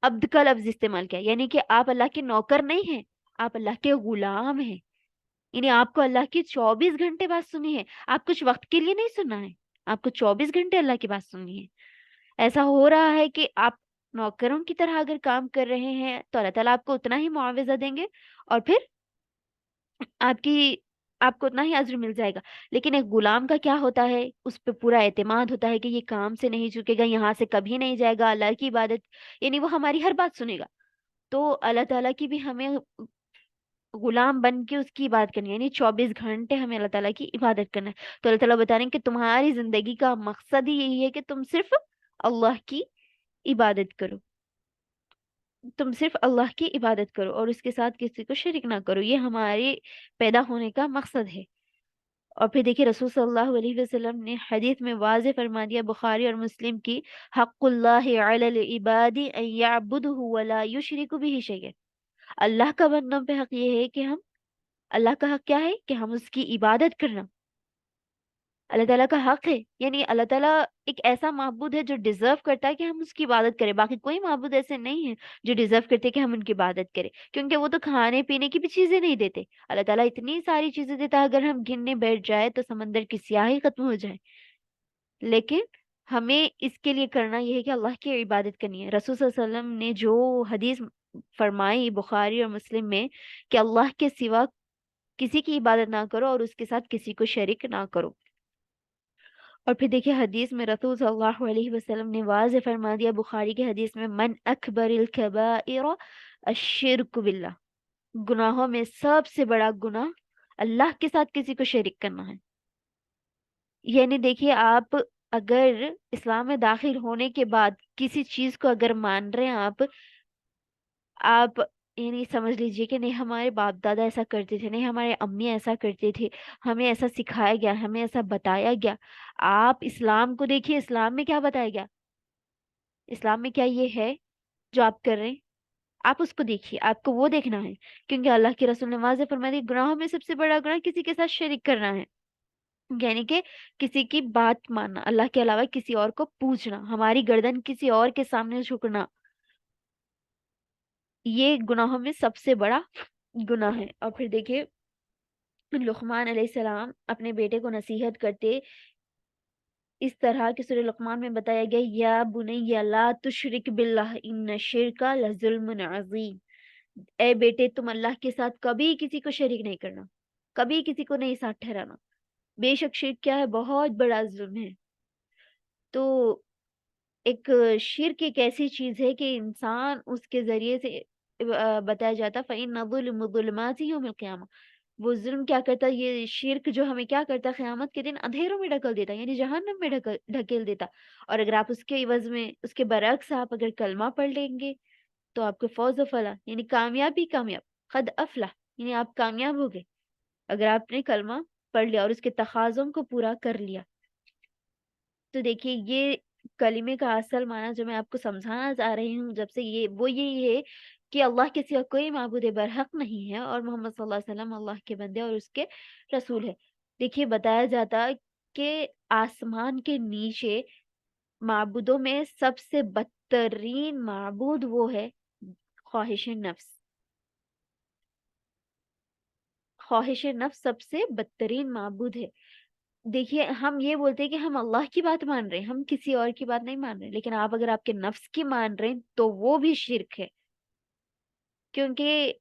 Speaker 2: عبد کا لفظ استعمال کیا، یعنی کہ آپ اللہ کے نوکر نہیں ہیں، آپ اللہ کے غلام ہیں. یعنی آپ کو اللہ کی 24 گھنٹے بات سنی ہے، آپ کچھ وقت کے لیے نہیں سننا ہے، آپ کو 24 گھنٹے اللہ کی بات سننی ہے. ایسا ہو رہا ہے کہ آپ نوکروں کی طرح اگر کام کر رہے ہیں تو اللہ تعالیٰ آپ کو اتنا ہی معاوضہ دیں گے اور پھر آپ کی آپ کو اتنا ہی اجر مل جائے گا. لیکن ایک غلام کا کیا ہوتا ہے؟ اس پہ پورا اعتماد ہوتا ہے کہ یہ کام سے نہیں چکے گا، یہاں سے کبھی نہیں جائے گا، اللہ کی عبادت، یعنی وہ ہماری ہر بات سنے گا. تو اللہ تعالیٰ کی بھی ہمیں غلام بن کے اس کی عبادت کرنی ہے، یعنی 24 گھنٹے ہمیں اللہ تعالیٰ کی عبادت کرنا ہے. تو اللہ تعالیٰ بتا رہے ہیں کہ تمہاری زندگی کا مقصد ہی یہی ہے کہ تم صرف اللہ کی عبادت کرو، تم صرف اللہ کی عبادت کرو اور اس کے ساتھ کسی کو شریک نہ کرو. یہ ہمارے پیدا ہونے کا مقصد ہے. اور پھر دیکھیے رسول صلی اللہ علیہ وسلم نے حدیث میں واضح فرما دیا، بخاری اور مسلم کی، حق اللہ علی العباد ان یعبدہ ولا یشرک بہ شیئا. اللہ کا بندوں پہ حق یہ ہے کہ ہم، اللہ کا حق کیا ہے کہ ہم اس کی عبادت کرنا اللہ تعالیٰ کا حق ہے، یعنی اللہ تعالیٰ ایک ایسا معبود ہے جو ڈیزرو کرتا ہے کہ ہم اس کی عبادت کریں. باقی کوئی معبود ایسے نہیں ہے جو ڈیزرو کرتے کہ ہم ان کی عبادت کریں، کیونکہ وہ تو کھانے پینے کی بھی چیزیں نہیں دیتے. اللہ تعالیٰ اتنی ساری چیزیں دیتا ہے، اگر ہم گننے بیٹھ جائے تو سمندر کی سیاہی ختم ہو جائے. لیکن ہمیں اس کے لیے کرنا یہ ہے کہ اللہ کی عبادت کرنی ہے. رسول صلی اللہ علیہ وسلم نے جو حدیث فرمائی بخاری اور مسلم میں کہ اللہ کے سوا کسی کی عبادت نہ کرو اور اس کے ساتھ کسی کو شریک نہ کرو. اور پھر دیکھیے حدیث میں رسول صلی اللہ علیہ وسلم نے واضح فرما دیا بخاری کی حدیث میں، من اکبر الکبائر الشرک باللہ، گناہوں میں سب سے بڑا گناہ اللہ کے ساتھ کسی کو شریک کرنا ہے. یعنی دیکھیے آپ اگر اسلام میں داخل ہونے کے بعد کسی چیز کو اگر مان رہے ہیں آپ یعنی سمجھ لیجئے کہ نہیں ہمارے باپ دادا ایسا کرتے تھے، نہیں ہمارے امی ایسا کرتے تھے، ہمیں ایسا سکھایا گیا، ہمیں ایسا بتایا گیا. آپ اسلام کو دیکھیے، اسلام میں کیا بتایا گیا، اسلام میں کیا یہ ہے جو آپ کر رہے ہیں، آپ اس کو دیکھیے، آپ کو وہ دیکھنا ہے. کیونکہ اللہ کے رسول نے واضح فرما دیا گناہوں میں سب سے بڑا گناہ کسی کے ساتھ شریک کرنا ہے. یعنی کہ کسی کی بات ماننا، اللہ کے علاوہ کسی اور کو پوچھنا، ہماری گردن کسی اور کے سامنے جھکنا، یہ گناہوں میں سب سے بڑا گناہ ہے. اور پھر دیکھیے لقمان علیہ السلام اپنے بیٹے کو نصیحت کرتے اس طرح کہ سورہ لقمان میں بتایا گیا، یا بنی لا تشرک باللہ ان الشرک لظلم عظیم. اے بیٹے تم اللہ کے ساتھ کبھی کسی کو شریک نہیں کرنا، کبھی کسی کو نہیں ساتھ ٹھہرانا، بے شک شرک کیا ہے، بہت بڑا ظلم ہے. تو ایک شرک ایک ایسی چیز ہے کہ انسان اس کے ذریعے سے بتایا جاتا فَإِنَّ الظُّلْمَ ظُلُمَاتِ يَوْمِ الْقِيَامَةِ. وہ ظلم کیا کرتا ہے، یہ شرک جو ہمیں کیا کرتا ہے، قیامت کے دن اندھیروں میں ڈھکل دیتا، یعنی جہنم میں ڈھکیل دیتا. اور اگر آپ اس کے عوض میں اس کے برعکس آپ اگر کلمہ پڑھ لیں گے تو آپ کو فوز و فلاح یعنی کامیابی، کامیاب قد افلح، یعنی آپ کامیاب ہو گئے اگر آپ نے کلمہ پڑھ لیا اور اس کے تقاضوں کو پورا کر لیا. تو دیکھیے یہ کلمے کا اصل معنی جو میں آپ کو سمجھانا چاہ رہی ہوں جب سے وہ یہی ہے کہ اللہ کے سوا کوئی معبود برحق نہیں ہے اور محمد صلی اللہ علیہ وسلم اللہ کے بندے اور اس کے رسول ہے. دیکھیے بتایا جاتا کہ آسمان کے نیچے معبودوں میں سب سے بدترین معبود وہ ہے خواہش نفس. خواہش نفس سب سے بدترین معبود ہے. دیکھیے ہم یہ بولتے ہیں کہ ہم اللہ کی بات مان رہے ہیں، ہم کسی اور کی بات نہیں مان رہے، لیکن آپ اگر آپ کے نفس کی مان رہے ہیں تو وہ بھی شرک ہے. کیونکہ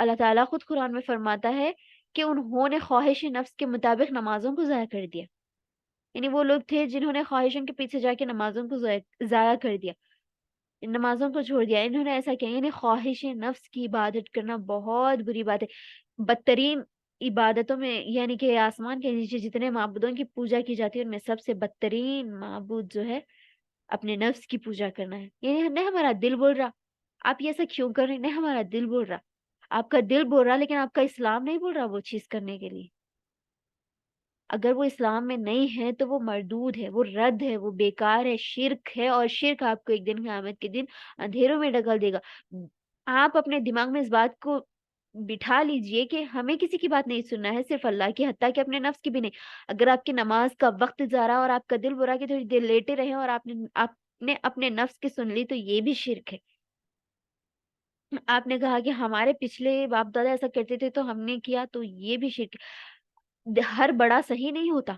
Speaker 2: اللہ تعالیٰ خود قرآن میں فرماتا ہے کہ انہوں نے خواہش نفس کے مطابق نمازوں کو ضائع کر دیا. یعنی وہ لوگ تھے جنہوں نے خواہشوں کے پیچھے جا کے نمازوں کو ضائع کر دیا، نمازوں کو چھوڑ دیا، انہوں نے ایسا کیا. یعنی خواہش نفس کی عبادت کرنا بہت بری بات ہے. بدترین عبادتوں میں یعنی کہ آسمان کے نیچے جتنے معبودوں کی پوجا کی جاتی ہے ان میں سب سے بدترین معبود جو ہے اپنے نفس کی پوجا کرنا ہے. یعنی نہیں ہمارا دل بول رہا آپ یہ ایسا کیوں کر رہے ہیں، نہیں ہمارا دل بول رہا، آپ کا دل بول رہا لیکن آپ کا اسلام نہیں بول رہا وہ چیز کرنے کے لیے. اگر وہ اسلام میں نہیں ہے تو وہ مردود ہے، وہ رد ہے، وہ بیکار ہے، شرک ہے. اور شرک آپ کو ایک دن قیامت کے دن اندھیروں میں ڈکل دے گا. آپ اپنے دماغ میں اس بات کو بٹھا لیجئے کہ ہمیں کسی کی بات نہیں سننا ہے، صرف اللہ کی، حتیٰ کہ اپنے نفس کی بھی نہیں. اگر آپ کی نماز کا وقت جا رہا اور آپ کا دل برا کہ تھوڑی دیر لیٹے رہے اور آپ نے اپنے نفس کی سن لی تو یہ بھی شرک ہے. آپ نے کہا کہ ہمارے پچھلے باپ دادا ایسا کرتے تھے تو ہم نے کیا تو یہ بھی شرک ہے. ہر بڑا صحیح نہیں ہوتا.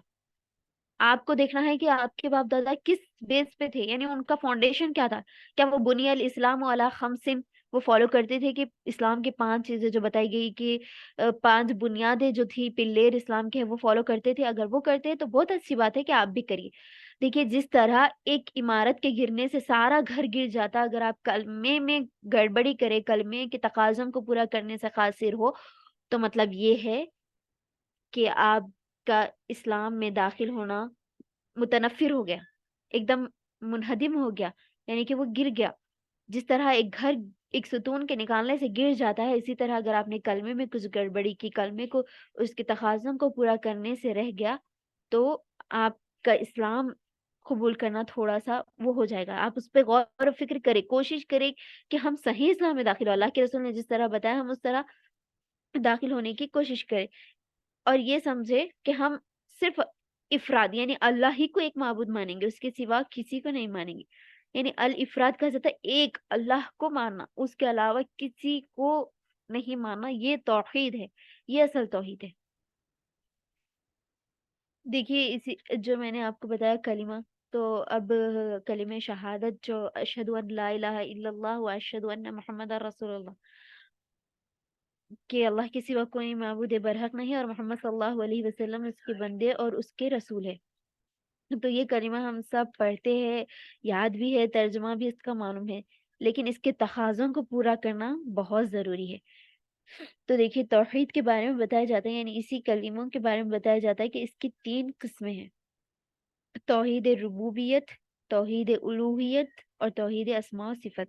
Speaker 2: آپ کو دیکھنا ہے کہ آپ کے باپ دادا کس بیس پہ تھے، یعنی ان کا فاؤنڈیشن کیا تھا. کیا وہ بنی الاسلام علی خمسن وہ فالو کرتے تھے کہ اسلام کے 5 چیزیں جو بتائی گئی کہ 5 بنیادیں جو تھی پلیر اسلام کے ہیں وہ فالو کرتے تھے. اگر وہ کرتے ہیں تو بہت اچھی بات ہے کہ آپ بھی کریے. دیکھیے جس طرح ایک عمارت کے گرنے سے سارا گھر گر جاتا، اگر آپ کلمے میں گڑبڑی کرے، کلمے کے تقاضوں کو پورا کرنے سے قاصر ہو تو مطلب یہ ہے کہ آپ کا اسلام میں داخل ہونا متنفر ہو گیا، ایک دم منہدم ہو گیا، یعنی کہ وہ گر گیا. جس طرح ایک گھر ایک ستون کے نکالنے سے گر جاتا ہے، اسی طرح اگر آپ نے کلمے میں کچھ گڑبڑی کی، کلمے کو اس کے تقاضوں کو پورا کرنے سے رہ گیا تو آپ کا اسلام قبول کرنا تھوڑا سا وہ ہو جائے گا. آپ اس پہ غور و فکر کریں، کوشش کریں کہ ہم صحیح اسلام میں داخل ہو، اللہ کے رسول نے جس طرح بتایا ہم اس طرح داخل ہونے کی کوشش کریں. اور یہ سمجھے کہ ہم صرف افراد یعنی اللہ ہی کو ایک معبود مانیں گے، اس کے سوا کسی کو نہیں مانیں گے. یعنی الافراد کا جاتا ہے ایک اللہ کو ماننا، اس کے علاوہ کسی کو نہیں ماننا. یہ توحید ہے، یہ اصل توحید ہے. دیکھیے اسی جو میں نے آپ کو بتایا کلمہ، تو اب کلمہ شہادت جو اشہد ان لا الہ الا اللہ و اشہد ان محمد رسول اللہ، کہ اللہ کے سوا کوئی معبود برحق نہیں اور محمد صلی اللہ علیہ وسلم اس کے بندے اور اس کے رسول ہے. تو یہ کلمہ ہم سب پڑھتے ہیں، یاد بھی ہے، ترجمہ بھی اس کا معلوم ہے، لیکن اس کے تقاضوں کو پورا کرنا بہت ضروری ہے. تو دیکھیے توحید کے بارے میں بتایا جاتا ہے، یعنی اسی کلموں کے بارے میں بتایا جاتا ہے کہ اس کی 3 قسمیں ہیں: توحید ربوبیت، توحید الوہیت اور توحید اسماء و صفت.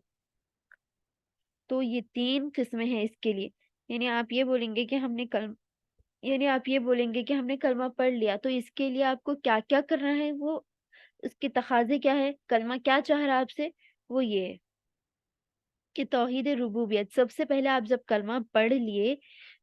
Speaker 2: تو یہ 3 قسمیں ہیں اس کے لیے. یعنی آپ یہ بولیں گے کہ ہم نے کلمہ پڑھ لیا، تو اس کے لیے آپ کو کیا کیا کرنا ہے، وہ اس کے تقاضے کیا ہے، کلمہ کیا چاہ رہا ہے آپ سے، وہ یہ ہے کہ توحید ربوبیت. سب سے پہلے آپ جب کلمہ پڑھ لیے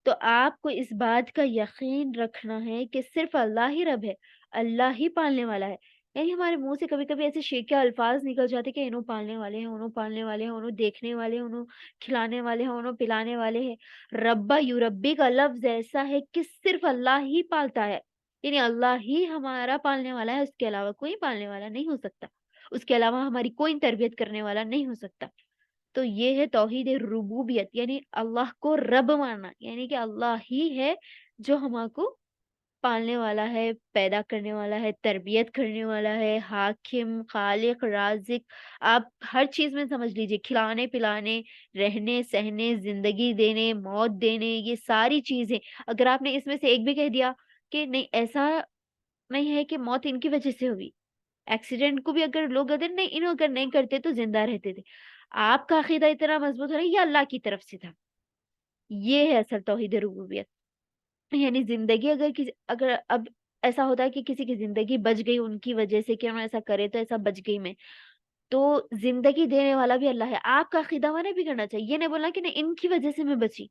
Speaker 2: تو آپ کو اس بات کا یقین رکھنا ہے کہ صرف اللہ ہی رب ہے، اللہ ہی پالنے والا ہے. یعنی ہمارے منہ سے کبھی کبھی ایسے شیخ الفاظ نکل جاتے کہ انہوں پالنے والے ہیں، انہوں پالنے والے ہیں، انہوں دیکھنے والے ہیں، انہوں کھلانے والے ہیں، انہوں پلانے والے ہیں. ربا یوربی کا لفظ ایسا ہے کہ صرف اللہ ہی پالتا ہے، یعنی اللہ ہی ہمارا پالنے والا ہے، اس کے علاوہ کوئی پالنے والا نہیں ہو سکتا، اس کے علاوہ ہماری کوئی تربیت کرنے والا نہیں ہو سکتا. تو یہ ہے توحید ربوبیت، یعنی اللہ کو رب ماننا، یعنی کہ اللہ ہی ہے جو ہم کو پالنے والا ہے، پیدا کرنے والا ہے، تربیت کرنے والا ہے، حاکم، خالق، رازق. آپ ہر چیز میں سمجھ لیجئے، کھلانے پلانے، رہنے سہنے، زندگی دینے، موت دینے، یہ ساری چیزیں اگر آپ نے اس میں سے ایک بھی کہہ دیا کہ نہیں، ایسا نہیں ہے کہ موت ان کی وجہ سے ہوئی، ایکسیڈنٹ کو بھی اگر لوگ اگر نہیں انہوں اگر نہیں کرتے تو زندہ رہتے تھے، آپ کا عقیدہ اتنا مضبوط ہو رہا ہے یہ اللہ کی طرف سے تھا. یہ ہے اصل توحید ربوبیت. یعنی زندگی اگر اب ایسا ہوتا ہے کہ کسی کی زندگی بچ گئی ان کی وجہ سے کہ ہم ایسا کرے تو ایسا بچ گئی میں، تو زندگی دینے والا بھی اللہ ہے. آپ کا عقیدہ وہاں بھی کرنا چاہیے، یہ نہیں بولنا کہ نہیں ان کی وجہ سے میں بچی،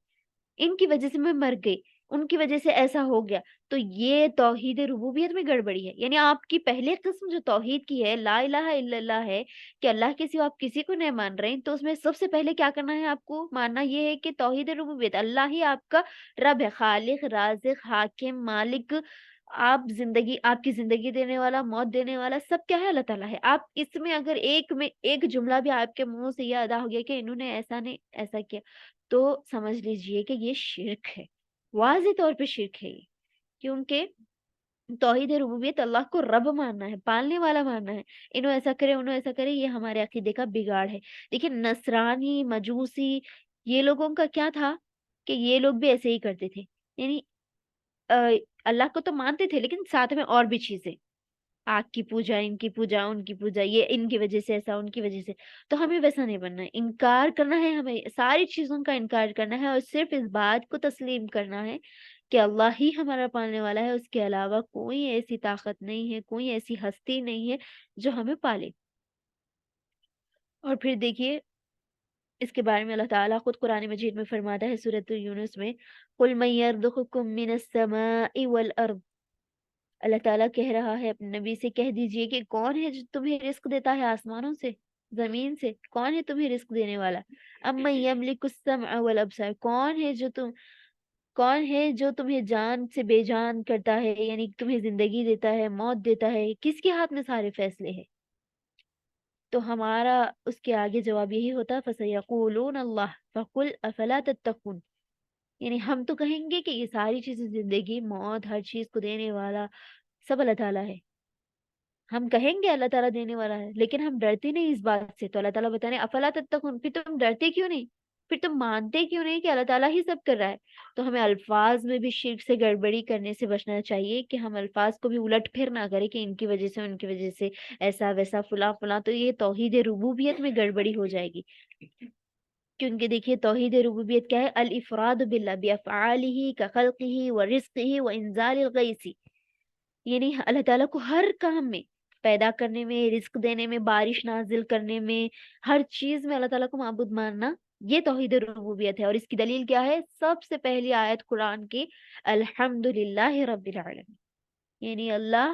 Speaker 2: ان کی وجہ سے میں مر گئی، ان کی وجہ سے ایسا ہو گیا. تو یہ توحید ربوبیت میں گڑبڑی ہے. یعنی آپ کی پہلی قسم جو توحید کی ہے، لا الہ الا اللہ ہے، کہ اللہ کے سوا آپ کسی کو نہیں مان رہے ہیں، تو اس میں سب سے پہلے کیا کرنا ہے آپ کو ماننا یہ ہے کہ توحید ربوبیت، اللہ ہی آپ کا رب ہے، خالق، رازق، حاکم، مالک. آپ کی زندگی دینے والا، موت دینے والا سب کیا ہے، اللہ تعالیٰ ہے. آپ اس میں اگر ایک جملہ بھی آپ کے منہ سے یہ ادا ہو گیا کہ انہوں نے ایسا نہیں ایسا کیا، تو سمجھ لیجئے کہ یہ شرک ہے، واضح طور پہ شرک ہے یہ. کیونکہ توحید ربوبیت اللہ کو رب ماننا ہے، پالنے والا ماننا ہے. انہوں ایسا کرے انہوں ایسا کرے، یہ ہمارے عقیدے کا بگاڑ ہے. دیکھیں نصرانی، مجوسی، یہ لوگوں کا کیا تھا کہ یہ لوگ بھی ایسے ہی کرتے تھے. یعنی آ، اللہ کو تو مانتے تھے لیکن ساتھ میں اور بھی چیزیں، آگ کی پوجا، ان کی پوجا، ان کی پوجا، یہ ان کی وجہ سے ایسا، ان کی وجہ سے. تو ہمیں ویسا نہیں بننا ہے، انکار کرنا ہے، ہمیں ساری چیزوں کا انکار کرنا ہے اور صرف اس بات کو تسلیم کرنا ہے کہ اللہ ہی ہمارا پالنے والا ہے، اس کے علاوہ کوئی ایسی طاقت نہیں ہے، کوئی ایسی ہستی نہیں ہے جو ہمیں پالے. اور پھر دیکھیے اس کے بارے میں اللہ تعالیٰ خود قرآن مجید میں فرماتا ہے سورۃ یونس میں، قُلْ مَن يَرْزُقُكُم مِّنَ السَّمَاءِ وَالْأَرْضِ. اللہ تعالیٰ کہہ رہا ہے اپنے نبی سے، کہہ دیجئے کہ کون ہے جو تمہیں رزق دیتا ہے آسمانوں سے، زمین سے، کون ہے تمہیں رزق دینے والا. اَمَّن يَمْلِكُ السَّمْعَ وَالْأَبْصَارَ، کون ہے جو تمہیں جان سے بے جان کرتا ہے، یعنی تمہیں زندگی دیتا ہے، موت دیتا ہے، کس کے ہاتھ میں سارے فیصلے ہیں. تو ہمارا اس کے آگے جواب یہی ہوتا فَسَيَقُولُونَ اللَّهُ فَقُلْ أَفَلَا تَتَّقُونَ. یعنی ہم تو کہیں گے کہ یہ ساری چیزیں، زندگی، موت، ہر چیز کو دینے والا سب اللہ تعالیٰ ہے. ہم کہیں گے اللہ تعالیٰ دینے والا ہے لیکن ہم ڈرتے نہیں اس بات سے. تو اللہ تعالیٰ بتانے افلا تتقون، پھر تم ڈرتے کیوں نہیں، پھر تم مانتے کیوں نہیں کہ اللہ تعالیٰ ہی سب کر رہا ہے. تو ہمیں الفاظ میں بھی شرک سے گڑبڑی کرنے سے بچنا چاہیے کہ ہم الفاظ کو بھی الٹ پھیر نہ کریں کہ ان کی وجہ سے، ان کی وجہ سے، ایسا ویسا، فلاں فلاں. تو یہ توحید ربوبیت میں گڑبڑی ہو جائے گی. کیونکہ دیکھیے توحید ربوبیت کیا ہے، الافراد باللہ بافعالہ کخلقہ ورزقہ وانزال الغیث. یعنی اللہ تعالیٰ کو ہر کام میں، پیدا کرنے میں، رزق دینے میں، بارش نازل کرنے میں، ہر چیز میں اللہ تعالیٰ کو معبود ماننا، یہ توحید ربوبیت ہے. اور اس کی دلیل کیا ہے، سب سے پہلی آیت قرآن کی، الحمد للہ رب العالمین. یعنی اللہ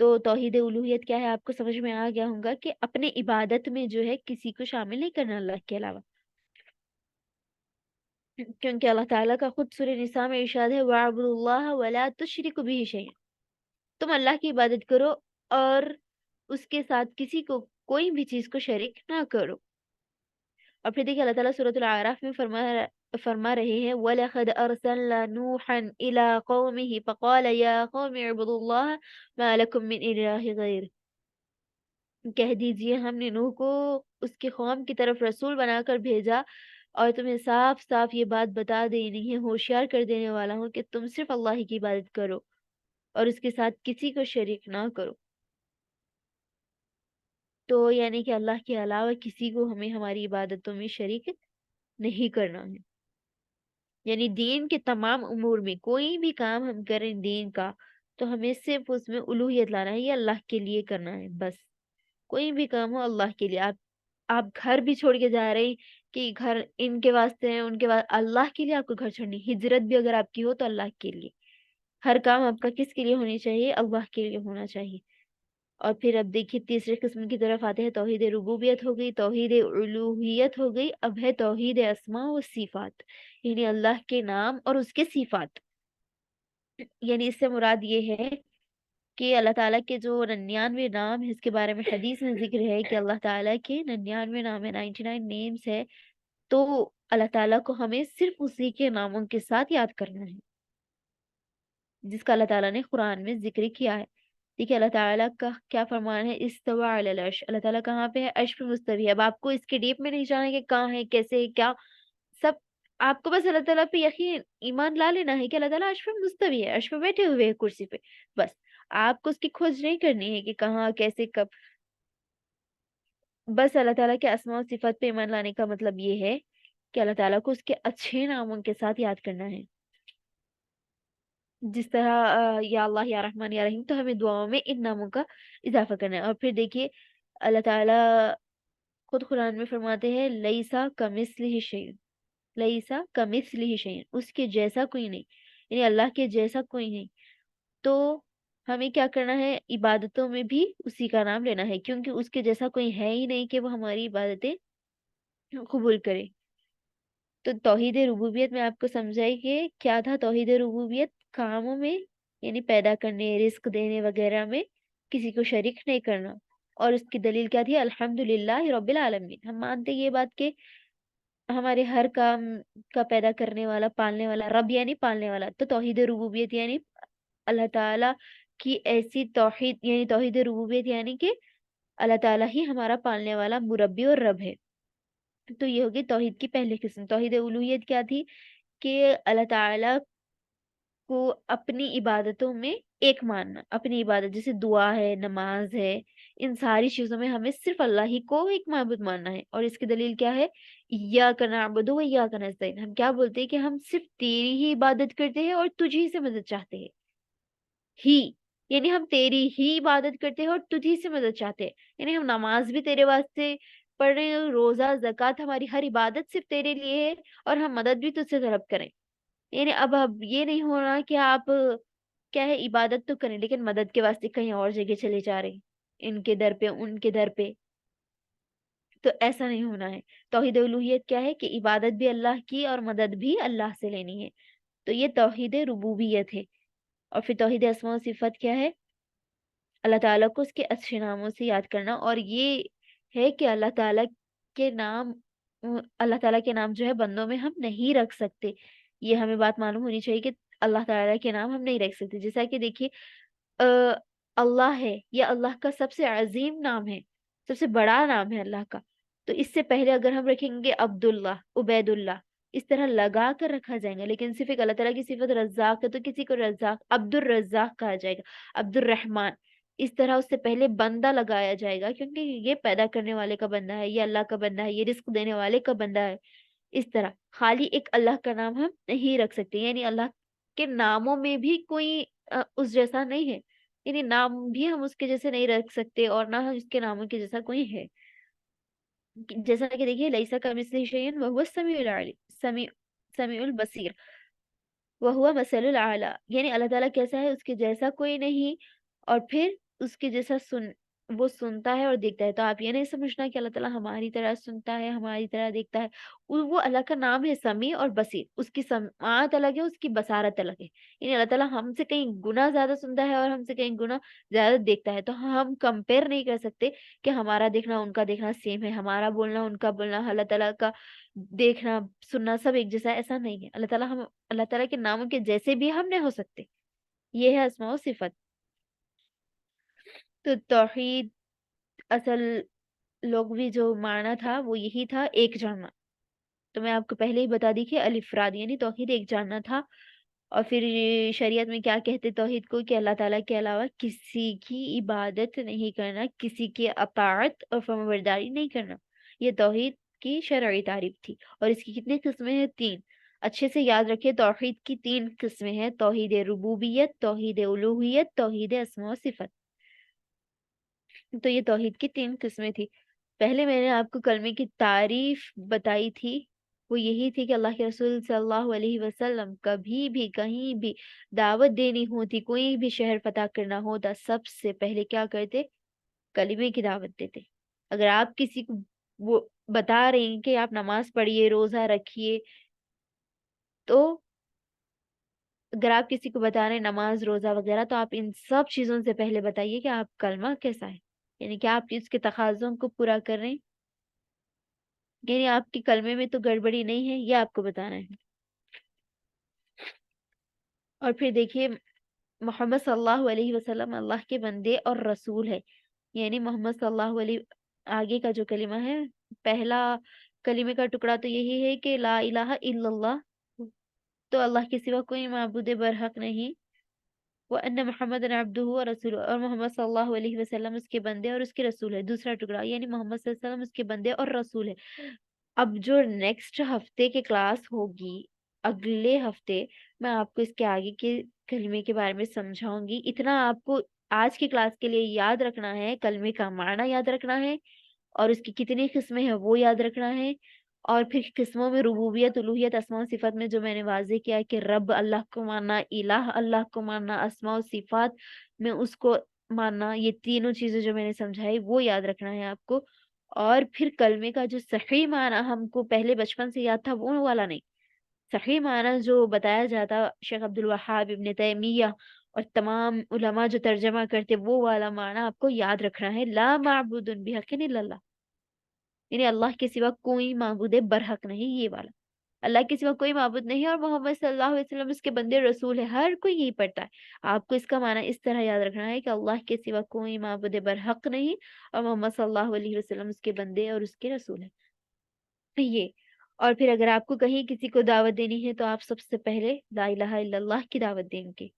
Speaker 2: تو توحید الوہیت کیا ہے آپ کو سمجھ میں آ گیا ہوگا کہ اپنے عبادت میں جو ہے کسی کو شامل نہیں کرنا اللہ کے علاوہ، کیونکہ اللہ تعالیٰ کا خود سورہ نساء میں ارشاد ہے وَاعْبُدُوا اللَّهَ وَلَا تُشْرِكُوا بِهِ شَيْئًا، تم اللہ کی عبادت کرو اور اس کے ساتھ کسی کو کوئی بھی چیز کو شریک نہ کرو۔ اور پھر دیکھیے اللہ تعالیٰ سورۃ الاعراف میں فرما رہے ہیں وَلَقَدْ أَرْسَلْنَا نُوحًا إِلَىٰ قَوْمِهِ فَقَالَ يَا قَوْمِ اعْبُدُوا اللَّهَ مَا لَكُم مِّنْ إِلَٰهٍ غَيْرُهُ، کہہ دیجئے ہم نے نوح کو اس کے قوم کی طرف رسول بنا کر بھیجا اور تمہیں صاف صاف یہ بات بتا دینی ہے، ہوشیار کر دینے والا ہوں کہ تم صرف اللہ ہی کی عبادت کرو اور اس کے ساتھ کسی کو شریک نہ کرو۔ تو یعنی کہ اللہ کے علاوہ کسی کو ہمیں ہماری عبادتوں میں شریک نہیں کرنا ہے، یعنی دین کے تمام امور میں کوئی بھی کام ہم کریں دین کا تو ہمیں صرف اس میں الوہیت لانا ہے، یہ اللہ کے لیے کرنا ہے بس۔ کوئی بھی کام ہو اللہ کے لیے، آپ گھر بھی چھوڑ کے جا رہے ہیں کہ گھر ان کے واسطے ہیں ان کے واسطے، اللہ کے لیے آپ کو گھر چھوڑنی، ہجرت بھی اگر آپ کی ہو تو اللہ کے لیے، ہر کام آپ کا کس کے لیے ہونی چاہیے؟ اللہ کے لیے ہونا چاہیے۔ اور پھر اب دیکھیے تیسرے قسم کی طرف آتے ہیں، توحید ربوبیت ہو گئی، توحید الوہیت ہو گئی، اب ہے توحید اسماء و صفات، یعنی اللہ کے نام اور اس کے صفات، یعنی اس سے مراد یہ ہے کہ اللہ تعالیٰ کے جو 99 نام ہے، اس کے بارے میں حدیث میں ذکر ہے کہ اللہ تعالیٰ کے 99 نام ہے، 99 نیمز ہے، تو اللہ تعالیٰ کو ہمیں صرف اسی کے ناموں کے ساتھ یاد کرنا ہے جس کا اللہ تعالیٰ نے قرآن میں ذکر کیا ہے۔ دیکھیے اللہ تعالیٰ کا کیا فرمان ہے، استوا علی العرش، اللہ تعالیٰ کہاں پہ ہے؟ عرش پہ مستوی ہے۔ اب آپ کو اس کے ڈیپ میں نہیں جانا کہ کہاں ہے، کیسے ہے، کیا، سب آپ کو بس اللہ تعالیٰ پہ یقین ایمان لا لینا ہے کہ اللہ تعالیٰ عرش پہ مستوی ہے، عرش پہ بیٹھے ہوئے ہیں کرسی پہ، بس آپ کو اس کی کھوج نہیں کرنی ہے کہ کہاں کیسے کب، بس اللہ تعالیٰ کے اسماء و صفات پہ ایمان لانے کا مطلب یہ ہے کہ اللہ تعالیٰ کو اس کے اچھے ناموں کے ساتھ یاد کرنا ہے، جس طرح یا اللہ یا رحمان یا رحیم، تو ہمیں دعاؤں میں ان ناموں کا اضافہ کرنا ہے۔ اور پھر دیکھیے اللہ تعالیٰ خود قرآن میں فرماتے ہیں لیسا کمثلہ شیء، لیسا کمثلہ شیء، اس کے جیسا کوئی نہیں، یعنی اللہ کے جیسا کوئی نہیں۔ تو ہمیں کیا کرنا ہے؟ عبادتوں میں بھی اسی کا نام لینا ہے، کیونکہ اس کے جیسا کوئی ہے ہی نہیں کہ وہ ہماری عبادتیں قبول کرے۔ تو توحید ربوبیت میں آپ کو سمجھائی کہ کیا تھا توحید ربوبیت؟ کاموں میں یعنی پیدا کرنے، رزق دینے وغیرہ میں کسی کو شریک نہیں کرنا، اور اس کی دلیل کیا تھی؟ الحمدللہ رب العالمین، ہم مانتے یہ بات کہ ہمارے ہر کام کا پیدا کرنے والا، پالنے والا رب یعنی پالنے والا، تو توحید ربوبیت یعنی اللہ تعالیٰ کی ایسی توحید، یعنی توحید ربوبیت یعنی کہ اللہ تعالیٰ ہی ہمارا پالنے والا مربی اور رب ہے۔ تو یہ ہوگی توحید کی پہلی قسم۔ توحید الوہیت کیا تھی؟ کہ اللہ تعالیٰ کو اپنی عبادتوں میں ایک ماننا، اپنی عبادت جیسے دعا ہے، نماز ہے، ان ساری چیزوں میں ہمیں صرف اللہ ہی کو ایک معبود ماننا ہے۔ اور اس کی دلیل کیا ہے؟ ایاک نعبد و ایاک نستعین، ہم کیا بولتے ہیں کہ ہم صرف تیری ہی عبادت کرتے ہیں اور تجھی سے مدد چاہتے ہیں، ہی یعنی ہم تیری ہی عبادت کرتے ہیں اور تجھی سے مدد چاہتے ہیں، یعنی ہم نماز بھی تیرے واسطے پڑھ رہے ہیں، روزہ زکوٰۃ، ہماری ہر عبادت صرف تیرے لیے ہے، اور ہم مدد بھی تجھ سے طلب کریں۔ یعنی اب یہ نہیں ہونا کہ آپ کیا ہے عبادت تو کریں لیکن مدد کے واسطے کہیں اور جگہ چلے جا رہے ہیں، ان کے در پہ ان کے در پہ، تو ایسا نہیں ہونا ہے۔ توحید الوہیت کیا ہے؟ کہ عبادت بھی اللہ کی اور مدد بھی اللہ سے لینی ہے، تو یہ توحید ربوبیت ہے۔ اور پھر توحید اسماء و صفت کیا ہے؟ اللہ تعالیٰ کو اس کے اچھے ناموں سے یاد کرنا، اور یہ ہے کہ اللہ تعالیٰ کے نام، اللہ تعالیٰ کے نام جو ہے بندوں میں ہم نہیں رکھ سکتے، یہ ہمیں بات معلوم ہونی چاہیے کہ اللہ تعالیٰ کے نام ہم نہیں رکھ سکتے، جیسا کہ دیکھیے اللہ ہے، یہ اللہ کا سب سے عظیم نام ہے، سب سے بڑا نام ہے اللہ کا، تو اس سے پہلے اگر ہم رکھیں گے عبداللہ، عبید اللہ، اس طرح لگا کر رکھا جائے گا، لیکن صرف ایک اللہ تعالیٰ کی صفت رزاق ہے تو کسی کو رزاق، عبد الرزاق کہا جائے گا، عبد الرحمن، اس طرح اس سے پہلے بندہ لگایا جائے گا، کیونکہ یہ پیدا کرنے والے کا بندہ ہے، یہ اللہ کا بندہ ہے، یہ رزق دینے والے کا بندہ ہے۔ اس طرح خالی ایک اللہ کا نام ہم نہیں رکھ سکتے، یعنی اللہ کے ناموں میں بھی کوئی اس جیسا نہیں ہے، یعنی نام بھی ہم اس کے جیسے نہیں رکھ سکتے اور نہ ہم اس کے ناموں کے جیسا کوئی ہے، جیسا کہ دیکھیے لیسا کمثلہ شیء وہو السمیع العلیم، سمیع البصیر، وہو مثل الاعلی، یعنی اللہ تعالیٰ کیسا ہے؟ اس کے جیسا کوئی نہیں، اور پھر اس کے جیسا وہ سنتا ہے اور دیکھتا ہے. تو آپ یہ نہیں سمجھنا کہ اللہ تعالیٰ ہماری طرح سنتا ہے، ہماری طرح دیکھتا ہے. وہ اللہ کا نام ہے سمیع اور بصیر. اس کی سماعت الگ ہے، اس کی بصارت الگ ہے. یعنی اللہ تعالیٰ ہم سے کہیں گنا زیادہ سنتا ہے اور ہم سے کہیں گنا زیادہ دیکھتا ہے. تو ہم کمپیئر نہیں کر سکتے کہ ہمارا دیکھنا ان کا دیکھنا سیم ہے، ہمارا بولنا ان کا بولنا، اللہ تعالیٰ کا دیکھنا سننا سب ایک جیسا ہے. ایسا نہیں ہے. اللہ تعالیٰ کے ناموں کے جیسے بھی ہم نہیں ہو سکتے. یہ ہے اسماء و صفت. تو توحید اصل لغوی جو معنی تھا وہ یہی تھا، ایک جاننا. تو میں آپ کو پہلے ہی بتا دی کہ الافراد یعنی توحید ایک جاننا تھا. اور پھر شریعت میں کیا کہتے توحید کو کہ اللہ تعالیٰ کے علاوہ کسی کی عبادت نہیں کرنا، کسی کی اطاعت اور فرمانبرداری نہیں کرنا. یہ توحید کی شرعی تعریف تھی. اور اس کی کتنی قسمیں ہیں؟ 3. اچھے سے یاد رکھیں، توحید کی 3 قسمیں ہیں: توحید ربوبیت، توحید الوہیت، توحید اسماء و صفت. تو یہ توحید کی 3 قسمیں تھی. پہلے میں نے آپ کو کلمے کی تعریف بتائی تھی، وہ یہی تھی کہ اللہ کے رسول صلی اللہ علیہ وسلم کبھی بھی کہیں بھی دعوت دینی ہوتی، کوئی بھی شہر فتح کرنا ہوتا، سب سے پہلے کیا کرتے؟ کلمے کی دعوت دیتے. اگر آپ کسی کو وہ بتا رہے ہیں کہ آپ نماز پڑھیے، روزہ رکھیے، تو اگر آپ کسی کو بتا رہے ہیں نماز روزہ وغیرہ، تو آپ ان سب چیزوں سے پہلے بتائیے کہ آپ کلمہ کیسا ہے. یعنی کہ آپ اس کے تقاضوں کو پورا کر رہے ہیں، یعنی آپ کے کلمے میں تو گڑبڑی نہیں ہے، یہ آپ کو بتانا ہے. اور پھر دیکھیے، محمد صلی اللہ علیہ وسلم اللہ کے بندے اور رسول ہے. یعنی محمد صلی اللہ علیہ آگے کا جو کلمہ ہے، پہلا کلمے کا ٹکڑا تو یہی ہے کہ لا الہ الا اللہ، تو اللہ کے سوا کوئی معبود برحق نہیں. وَأَنَّ مُحَمَّدًا عَبْدُهُ وَرَسُولُهُ، اور محمد صلی اللہ علیہ وسلم اس کے بندے اور اس کے رسول ہے. دوسرا ٹکڑا یعنی محمد صلی اللہ علیہ وسلم اس کے بندے اور رسول ہے. اب جو نیکسٹ ہفتے کی کلاس ہوگی، اگلے ہفتے میں آپ کو اس کے آگے کے کلمے کے بارے میں سمجھاؤں گی. اتنا آپ کو آج کی کلاس کے لیے یاد رکھنا ہے، کلمے کا معنی یاد رکھنا ہے، اور اس کی کتنی قسمیں ہیں وہ یاد رکھنا ہے. اور پھر قسموں میں ربوبیت، الوہیت، اسماء و صفات میں جو میں نے واضح کیا کہ رب اللہ کو ماننا، الہ اللہ کو ماننا، اسماء و صفات میں اس کو ماننا، یہ تینوں چیزیں جو میں نے سمجھائی وہ یاد رکھنا ہے آپ کو. اور پھر کلمے کا جو صحیح معنی ہم کو پہلے بچپن سے یاد تھا وہ والا نہیں، صحیح معنی جو بتایا جاتا شیخ عبد الوہاب، ابن تیمیہ اور تمام علماء جو ترجمہ کرتے، وہ والا معنی آپ کو یاد رکھنا ہے. لا معبود بحق الا اللہ، یعنی اللہ کے سوا کوئی معبود برحق نہیں، یہ والا. اللہ کے سوا کوئی معبود نہیں اور محمد صلی اللہ علیہ وسلم اس کے بندے رسول ہے. ہر کوئی یہی پڑھتا ہے. آپ کو اس کا معنی اس طرح یاد رکھنا ہے کہ اللہ کے سوا کوئی معبود برحق نہیں اور محمد صلی اللہ علیہ وسلم اس کے بندے اور اس کے رسول ہے. یہ. اور پھر اگر آپ کو کہیں کسی کو دعوت دینی ہے تو آپ سب سے پہلے لا الہ الا اللہ کی دعوت دیں گے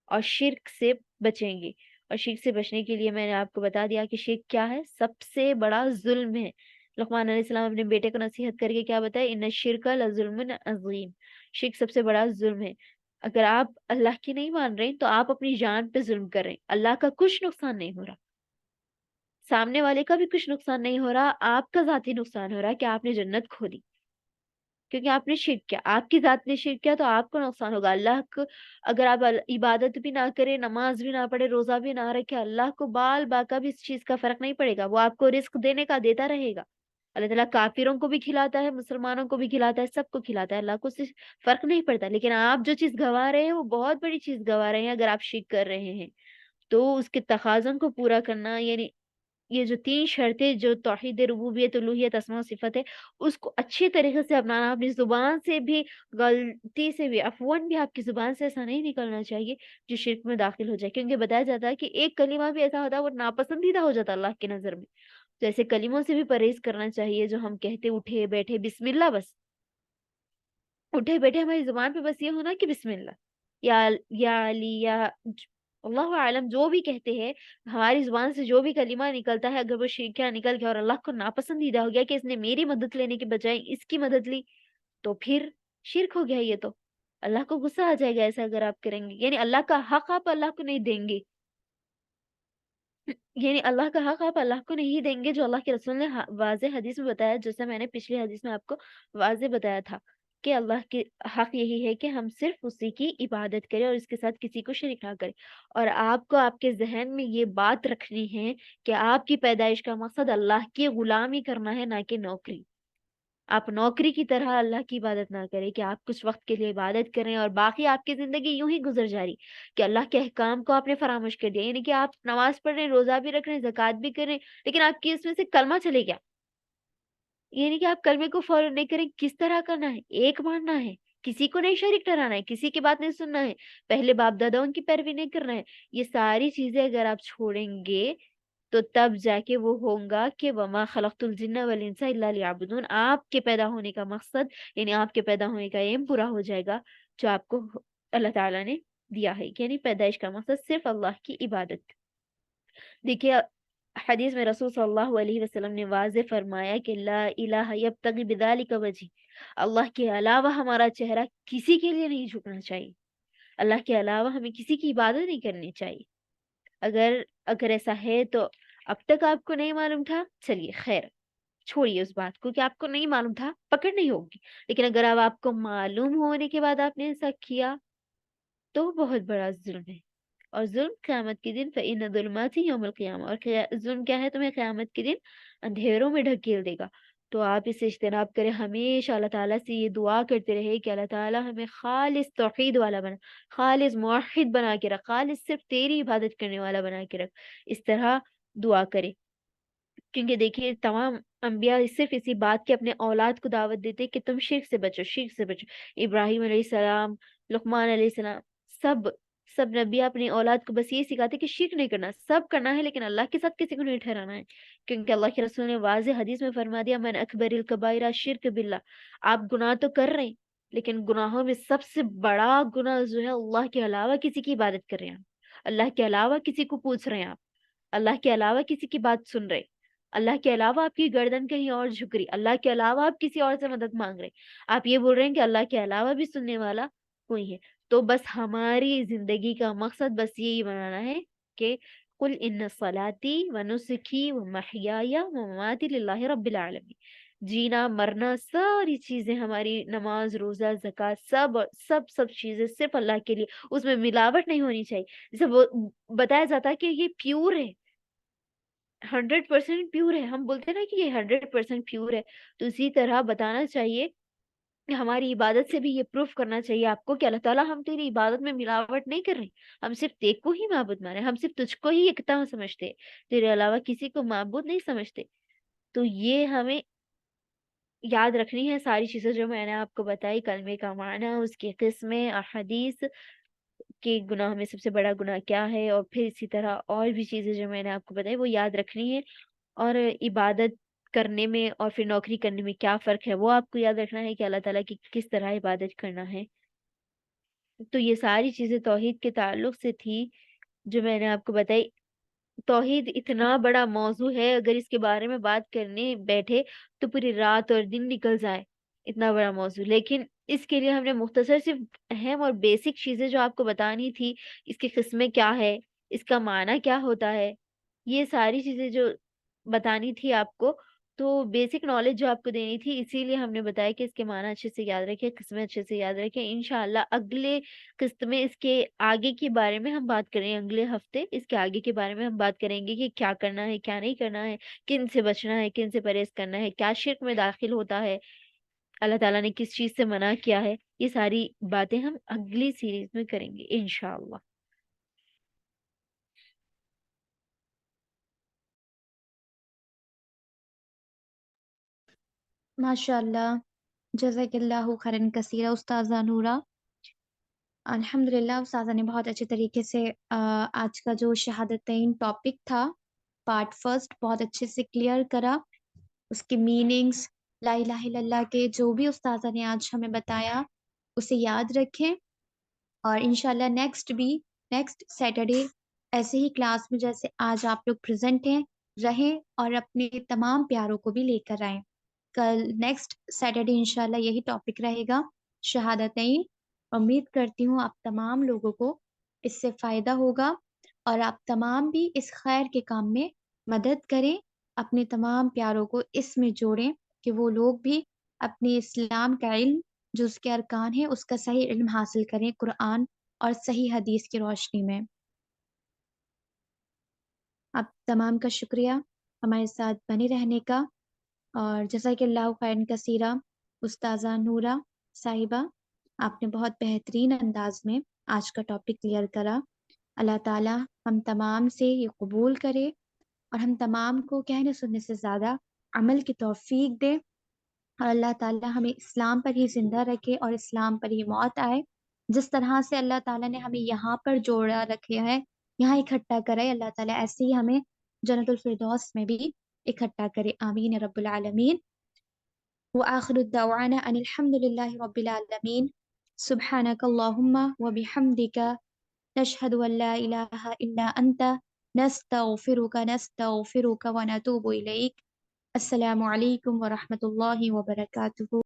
Speaker 2: اور شرک سے بچیں گے. اور شرک سے بچنے کے لیے میں نے آپ کو بتا دیا کہ شرک کیا ہے، سب سے بڑا ظلم ہے. لقمان علیہ السلام اپنے بیٹے کو نصیحت کر کے کیا بتائے؟ ان الشرک لظلم عظیم، شرک سب سے بڑا ظلم ہے. اگر آپ اللہ کی نہیں مان رہے تو آپ اپنی جان پہ ظلم کر رہے ہیں. اللہ کا کچھ نقصان نہیں ہو رہا، سامنے والے کا بھی کچھ نقصان نہیں ہو رہا، آپ کا ذاتی نقصان ہو رہا ہے کہ آپ نے جنت کھو دی کیونکہ آپ نے شرک کیا. آپ کی ذات نے شرک کیا تو آپ کو نقصان ہوگا. اللہ کو اگر آپ عبادت بھی نہ کرے، نماز بھی نہ پڑھے، روزہ بھی نہ رکھے، اللہ کو بال باقا بھی اس چیز کا فرق نہیں پڑے گا. وہ آپ کو رزق دینے کا دیتا رہے گا. اللہ تعالیٰ کافروں کو بھی کھلاتا ہے، مسلمانوں کو بھی کھلاتا ہے، سب کو کھلاتا ہے. اللہ کو اس سے فرق نہیں پڑتا. لیکن آپ جو چیز گوا رہے ہیں وہ بہت بڑی چیز گوا رہے ہیں اگر آپ شرک کر رہے ہیں. تو اس کے تقاضوں کو پورا کرنا، یعنی یہ جو 3 شرطیں جو توحید ربوبیت، الوہیت، اسماء و صفت ہے، اس کو اچھی طریقے سے اپنانا. اپنی زبان سے بھی غلطی سے بھی، عفواً بھی آپ کی زبان سے ایسا نہیں نکلنا چاہیے جو شرک میں داخل ہو جائے. کیونکہ بتایا جاتا ہے کہ ایک کلمہ بھی ایسا ہوتا ہے وہ ناپسندیدہ ہو جاتا ہے اللہ کی نظر میں. تو ایسے کلموں سے بھی پرہیز کرنا چاہیے جو ہم کہتے اٹھے بیٹھے بسم اللہ، بس اٹھے بیٹھے ہماری زبان پہ بس یہ ہونا کہ بسم اللہ یا علی یا اللہ عالم جو بھی کہتے ہیں، ہماری زبان سے جو بھی کلمہ نکلتا ہے اگر وہ شرکیہ نکل گیا اور اللہ کو ناپسندیدہ ہو گیا کہ اس نے میری مدد لینے کے بجائے اس کی مدد لی، تو پھر شرک ہو گیا. یہ تو اللہ کو غصہ آ جائے گا ایسا اگر آپ کریں گے. یعنی اللہ کا حق آپ اللہ کو نہیں دیں گے، یعنی اللہ کا حق آپ اللہ کو نہیں دیں گے جو اللہ کے رسول نے واضح حدیث میں بتایا، جیسے میں نے پچھلی حدیث میں آپ کو واضح بتایا تھا کہ اللہ کے حق یہی ہے کہ ہم صرف اسی کی عبادت کریں اور اس کے ساتھ کسی کو شریک نہ کریں. اور آپ کو آپ کے ذہن میں یہ بات رکھنی ہے کہ آپ کی پیدائش کا مقصد اللہ کی غلامی کرنا ہے، نہ کہ نوکری. آپ نوکری کی طرح اللہ کی عبادت نہ کریں کہ آپ کچھ وقت کے لیے عبادت کریں اور باقی آپ کی زندگی یوں ہی گزر جا رہی کہ اللہ کے احکام کو آپ نے فراموش کر دیا. یعنی کہ آپ نماز پڑھ رہے ہیں، روزہ بھی رکھ رہے ہیں، زکوٰۃ بھی کر رہے ہیں، لیکن آپ کی اس میں سے کلمہ چلے گیا. یعنی کہ آپ کلمے کو فالو نہیں کریں. کس طرح کرنا ہے؟ ایک ماننا ہے، کسی کو نہیں شریک ٹھہرانا ہے، کسی کی بات نہیں سننا ہے، پہلے باپ داداؤں کی پیروی نہیں کرنا ہے. یہ ساری چیزیں اگر آپ چھوڑیں گے تو تب جا کے وہ ہوگا کہ وما خلقت الجن والانس الا لیعبدون. آپ کے پیدا ہونے کا مقصد، یعنی آپ کے پیدا ہونے کا ایم پورا ہو جائے گا جو آپ کو اللہ تعالیٰ نے دیا ہے. یعنی پیدائش کا مقصد صرف اللہ کی عبادت. دیکھیے حدیث میں رسول صلی اللہ علیہ وسلم نے واضح فرمایا کہ لا الہ یبتغی بذالک وجہ، اللہ کے علاوہ ہمارا چہرہ کسی کے لیے نہیں جھکنا چاہیے. اللہ کے علاوہ ہمیں کسی کی عبادت نہیں کرنی چاہیے. اگر ایسا ہے تو اب تک آپ کو نہیں معلوم تھا، چلیے خیر، چھوڑیے اس بات کو کہ آپ کو نہیں معلوم تھا، پکڑ نہیں ہوگی. لیکن اگر اب آپ کو معلوم ہونے کے بعد آپ نے ایسا کیا تو بہت بڑا ظلم ہے. اور ظلم قیامت کے دن فإن ظلمات یوم القیامہ، اور ظلم کیا ہے؟ تمہیں قیامت کے دن اندھیروں میں ڈھکیل دے گا. تو آپ اس سے اجتناب کریں. ہمیشہ اللہ تعالیٰ سے یہ دعا کرتے رہے کہ اللہ تعالیٰ ہمیں خالص توحید والا بنا، خالص موحد بنا کے رکھ، خالص صرف تیری عبادت کرنے والا بنا کے رکھ. اس طرح دعا کرے. کیونکہ دیکھیے تمام انبیاء صرف اسی بات کے اپنے اولاد کو دعوت دیتے کہ تم شرک سے بچو، شرک سے بچو. ابراہیم علیہ السلام، لقمان علیہ السلام، سب سب نبی اپنی اولاد کو بس یہ سکھاتے کہ شرک نہیں کرنا، سب کرنا ہے لیکن اللہ کے ساتھ کسی کو نہیں ٹھہرانا ہے. کیونکہ اللہ کے رسول نے واضح حدیث میں فرما دیا من اکبر الکبائر شرک باللہ. آپ گناہ تو کر رہے ہیں لیکن گناہوں میں سب سے بڑا گناہ جو ہے اللہ کے علاوہ کسی کی عبادت کر رہے ہیں آپ، اللہ کے علاوہ کسی کو پوچھ رہے ہیں آپ، اللہ کے علاوہ کسی کی بات سن رہے، اللہ کے علاوہ آپ کی گردن کہیں اور جھک رہی، اللہ کے علاوہ آپ کسی اور سے مدد مانگ رہے، آپ یہ بول رہے ہیں کہ اللہ کے علاوہ بھی سننے والا کوئی ہے. تو بس ہماری زندگی کا مقصد بس یہی بنانا ہے کہ قل ان صلاتی و نسکی و محیایا و مماتی للہ رب العالمین. جینا مرنا ساری چیزیں ہماری، نماز روزہ زکوٰۃ، سب سب سب چیزیں صرف اللہ کے لیے، اس میں ملاوٹ نہیں ہونی چاہیے. جیسے وہ بتایا جاتا ہے کہ یہ پیور ہے، 100% پیور ہے. ہم بولتے ہیں نا کہ یہ 100% پیور ہے، تو اسی طرح بتانا چاہیے کہ ہماری عبادت سے بھی یہ پروف کرنا چاہیے آپ کو کہ اللہ تعالیٰ ہم تیری عبادت میں ملاوٹ نہیں کر رہے، ہم صرف تیرے کو ہی معبود مانے، ہم صرف تجھ کو ہی یکتا سمجھتے، تیرے علاوہ کسی کو معبود نہیں سمجھتے. تو یہ ہمیں یاد رکھنی ہے ساری چیزیں جو میں نے آپ کو بتائی، کلمے کا معنی، اس کی قسمیں، احادیث کہ گناہ میں سب سے بڑا گناہ کیا ہے، اور پھر اسی طرح اور بھی چیزیں جو میں نے آپ کو بتائی وہ یاد رکھنی ہے. اور عبادت کرنے میں اور پھر نوکری کرنے میں کیا فرق ہے وہ آپ کو یاد رکھنا ہے کہ اللہ تعالیٰ کی کس طرح عبادت کرنا ہے. تو یہ ساری چیزیں توحید کے تعلق سے تھی جو میں نے آپ کو بتائی. توحید اتنا بڑا موضوع ہے، اگر اس کے بارے میں بات کرنے بیٹھے تو پوری رات اور دن نکل جائے، اتنا بڑا موضوع. لیکن اس کے لیے ہم نے مختصر صرف اہم اور بیسک چیزیں جو آپ کو بتانی تھی، اس کی قسمیں کیا ہے، اس کا معنی کیا ہوتا ہے، یہ ساری چیزیں جو بتانی تھی آپ کو، تو بیسک نالج جو آپ کو دینی تھی، اسی لیے ہم نے بتایا کہ اس کے معنی اچھے سے یاد رکھیں، قسمیں اچھے سے یاد رکھیں. انشاءاللہ اگلے قسط میں اس کے آگے کے بارے میں ہم بات کریں، اگلے ہفتے اس کے آگے کے بارے میں ہم بات کریں گے کہ کیا کرنا ہے کیا نہیں کرنا ہے، کن سے بچنا ہے کن سے پرہیز کرنا ہے، کیا شرک میں داخل ہوتا ہے، اللہ تعالیٰ نے کس چیز سے منع کیا ہے. یہ ساری باتیں ہم اگلی سیریز میں کریں گے انشاءاللہ.
Speaker 1: ماشاء اللہ، جزاک اللہ خیرن کثیرہ استاذہ نورا. الحمدللہ استاذہ نے بہت اچھے طریقے سے آج کا جو شہادتین ٹاپک تھا پارٹ فرسٹ بہت اچھے سے کلیئر کرا، اس کے میننگس، لا الہ الا اللہ کے جو بھی استاذہ نے آج ہمیں بتایا اسے یاد رکھیں. اور انشاءاللہ نیکسٹ سیٹرڈے ایسے ہی کلاس میں جیسے آج آپ لوگ پریزنٹ ہیں رہیں اور اپنے تمام پیاروں کو بھی لے کر آئیں. کل نیکسٹ سیٹرڈے انشاءاللہ یہی ٹاپک رہے گا، شہادتین. امید کرتی ہوں آپ تمام لوگوں کو اس سے فائدہ ہوگا اور آپ تمام بھی اس خیر کے کام میں مدد کریں، اپنے تمام پیاروں کو اس میں جوڑیں کہ وہ لوگ بھی اپنے اسلام کا علم جو اس کے ارکان ہیں اس کا صحیح علم حاصل کریں قرآن اور صحیح حدیث کی روشنی میں۔ آپ تمام کا شکریہ ہمارے ساتھ بنے رہنے کا، اور جزاک اللہ خیرن کثیرہ استاذہ نورہ صاحبہ، آپ نے بہت بہترین انداز میں آج کا ٹاپک کلیئر کرا۔ اللہ تعالیٰ ہم تمام سے یہ قبول کرے اور ہم تمام کو کہنے سننے سے زیادہ عمل کی توفیق دے، اور اللہ تعالیٰ ہمیں اسلام پر ہی زندہ رکھے اور اسلام پر ہی موت آئے۔ جس طرح سے اللہ تعالیٰ نے ہمیں یہاں پر جوڑا رکھے ہے، یہاں اکٹھا کرے، اللہ تعالیٰ ایسے ہی ہمیں جنت الفردوس میں بھی اکٹھا کرے، آمین یا رب العالمین۔ وآخر الدعوانا ان الحمد للہ رب العالمین، سبحانک اللہم وبحمدک، نشہد ان لا الہ الا انت، نستغفرک ونتوب الیک۔ السلام علیکم ورحمۃ اللہ وبرکاتہ۔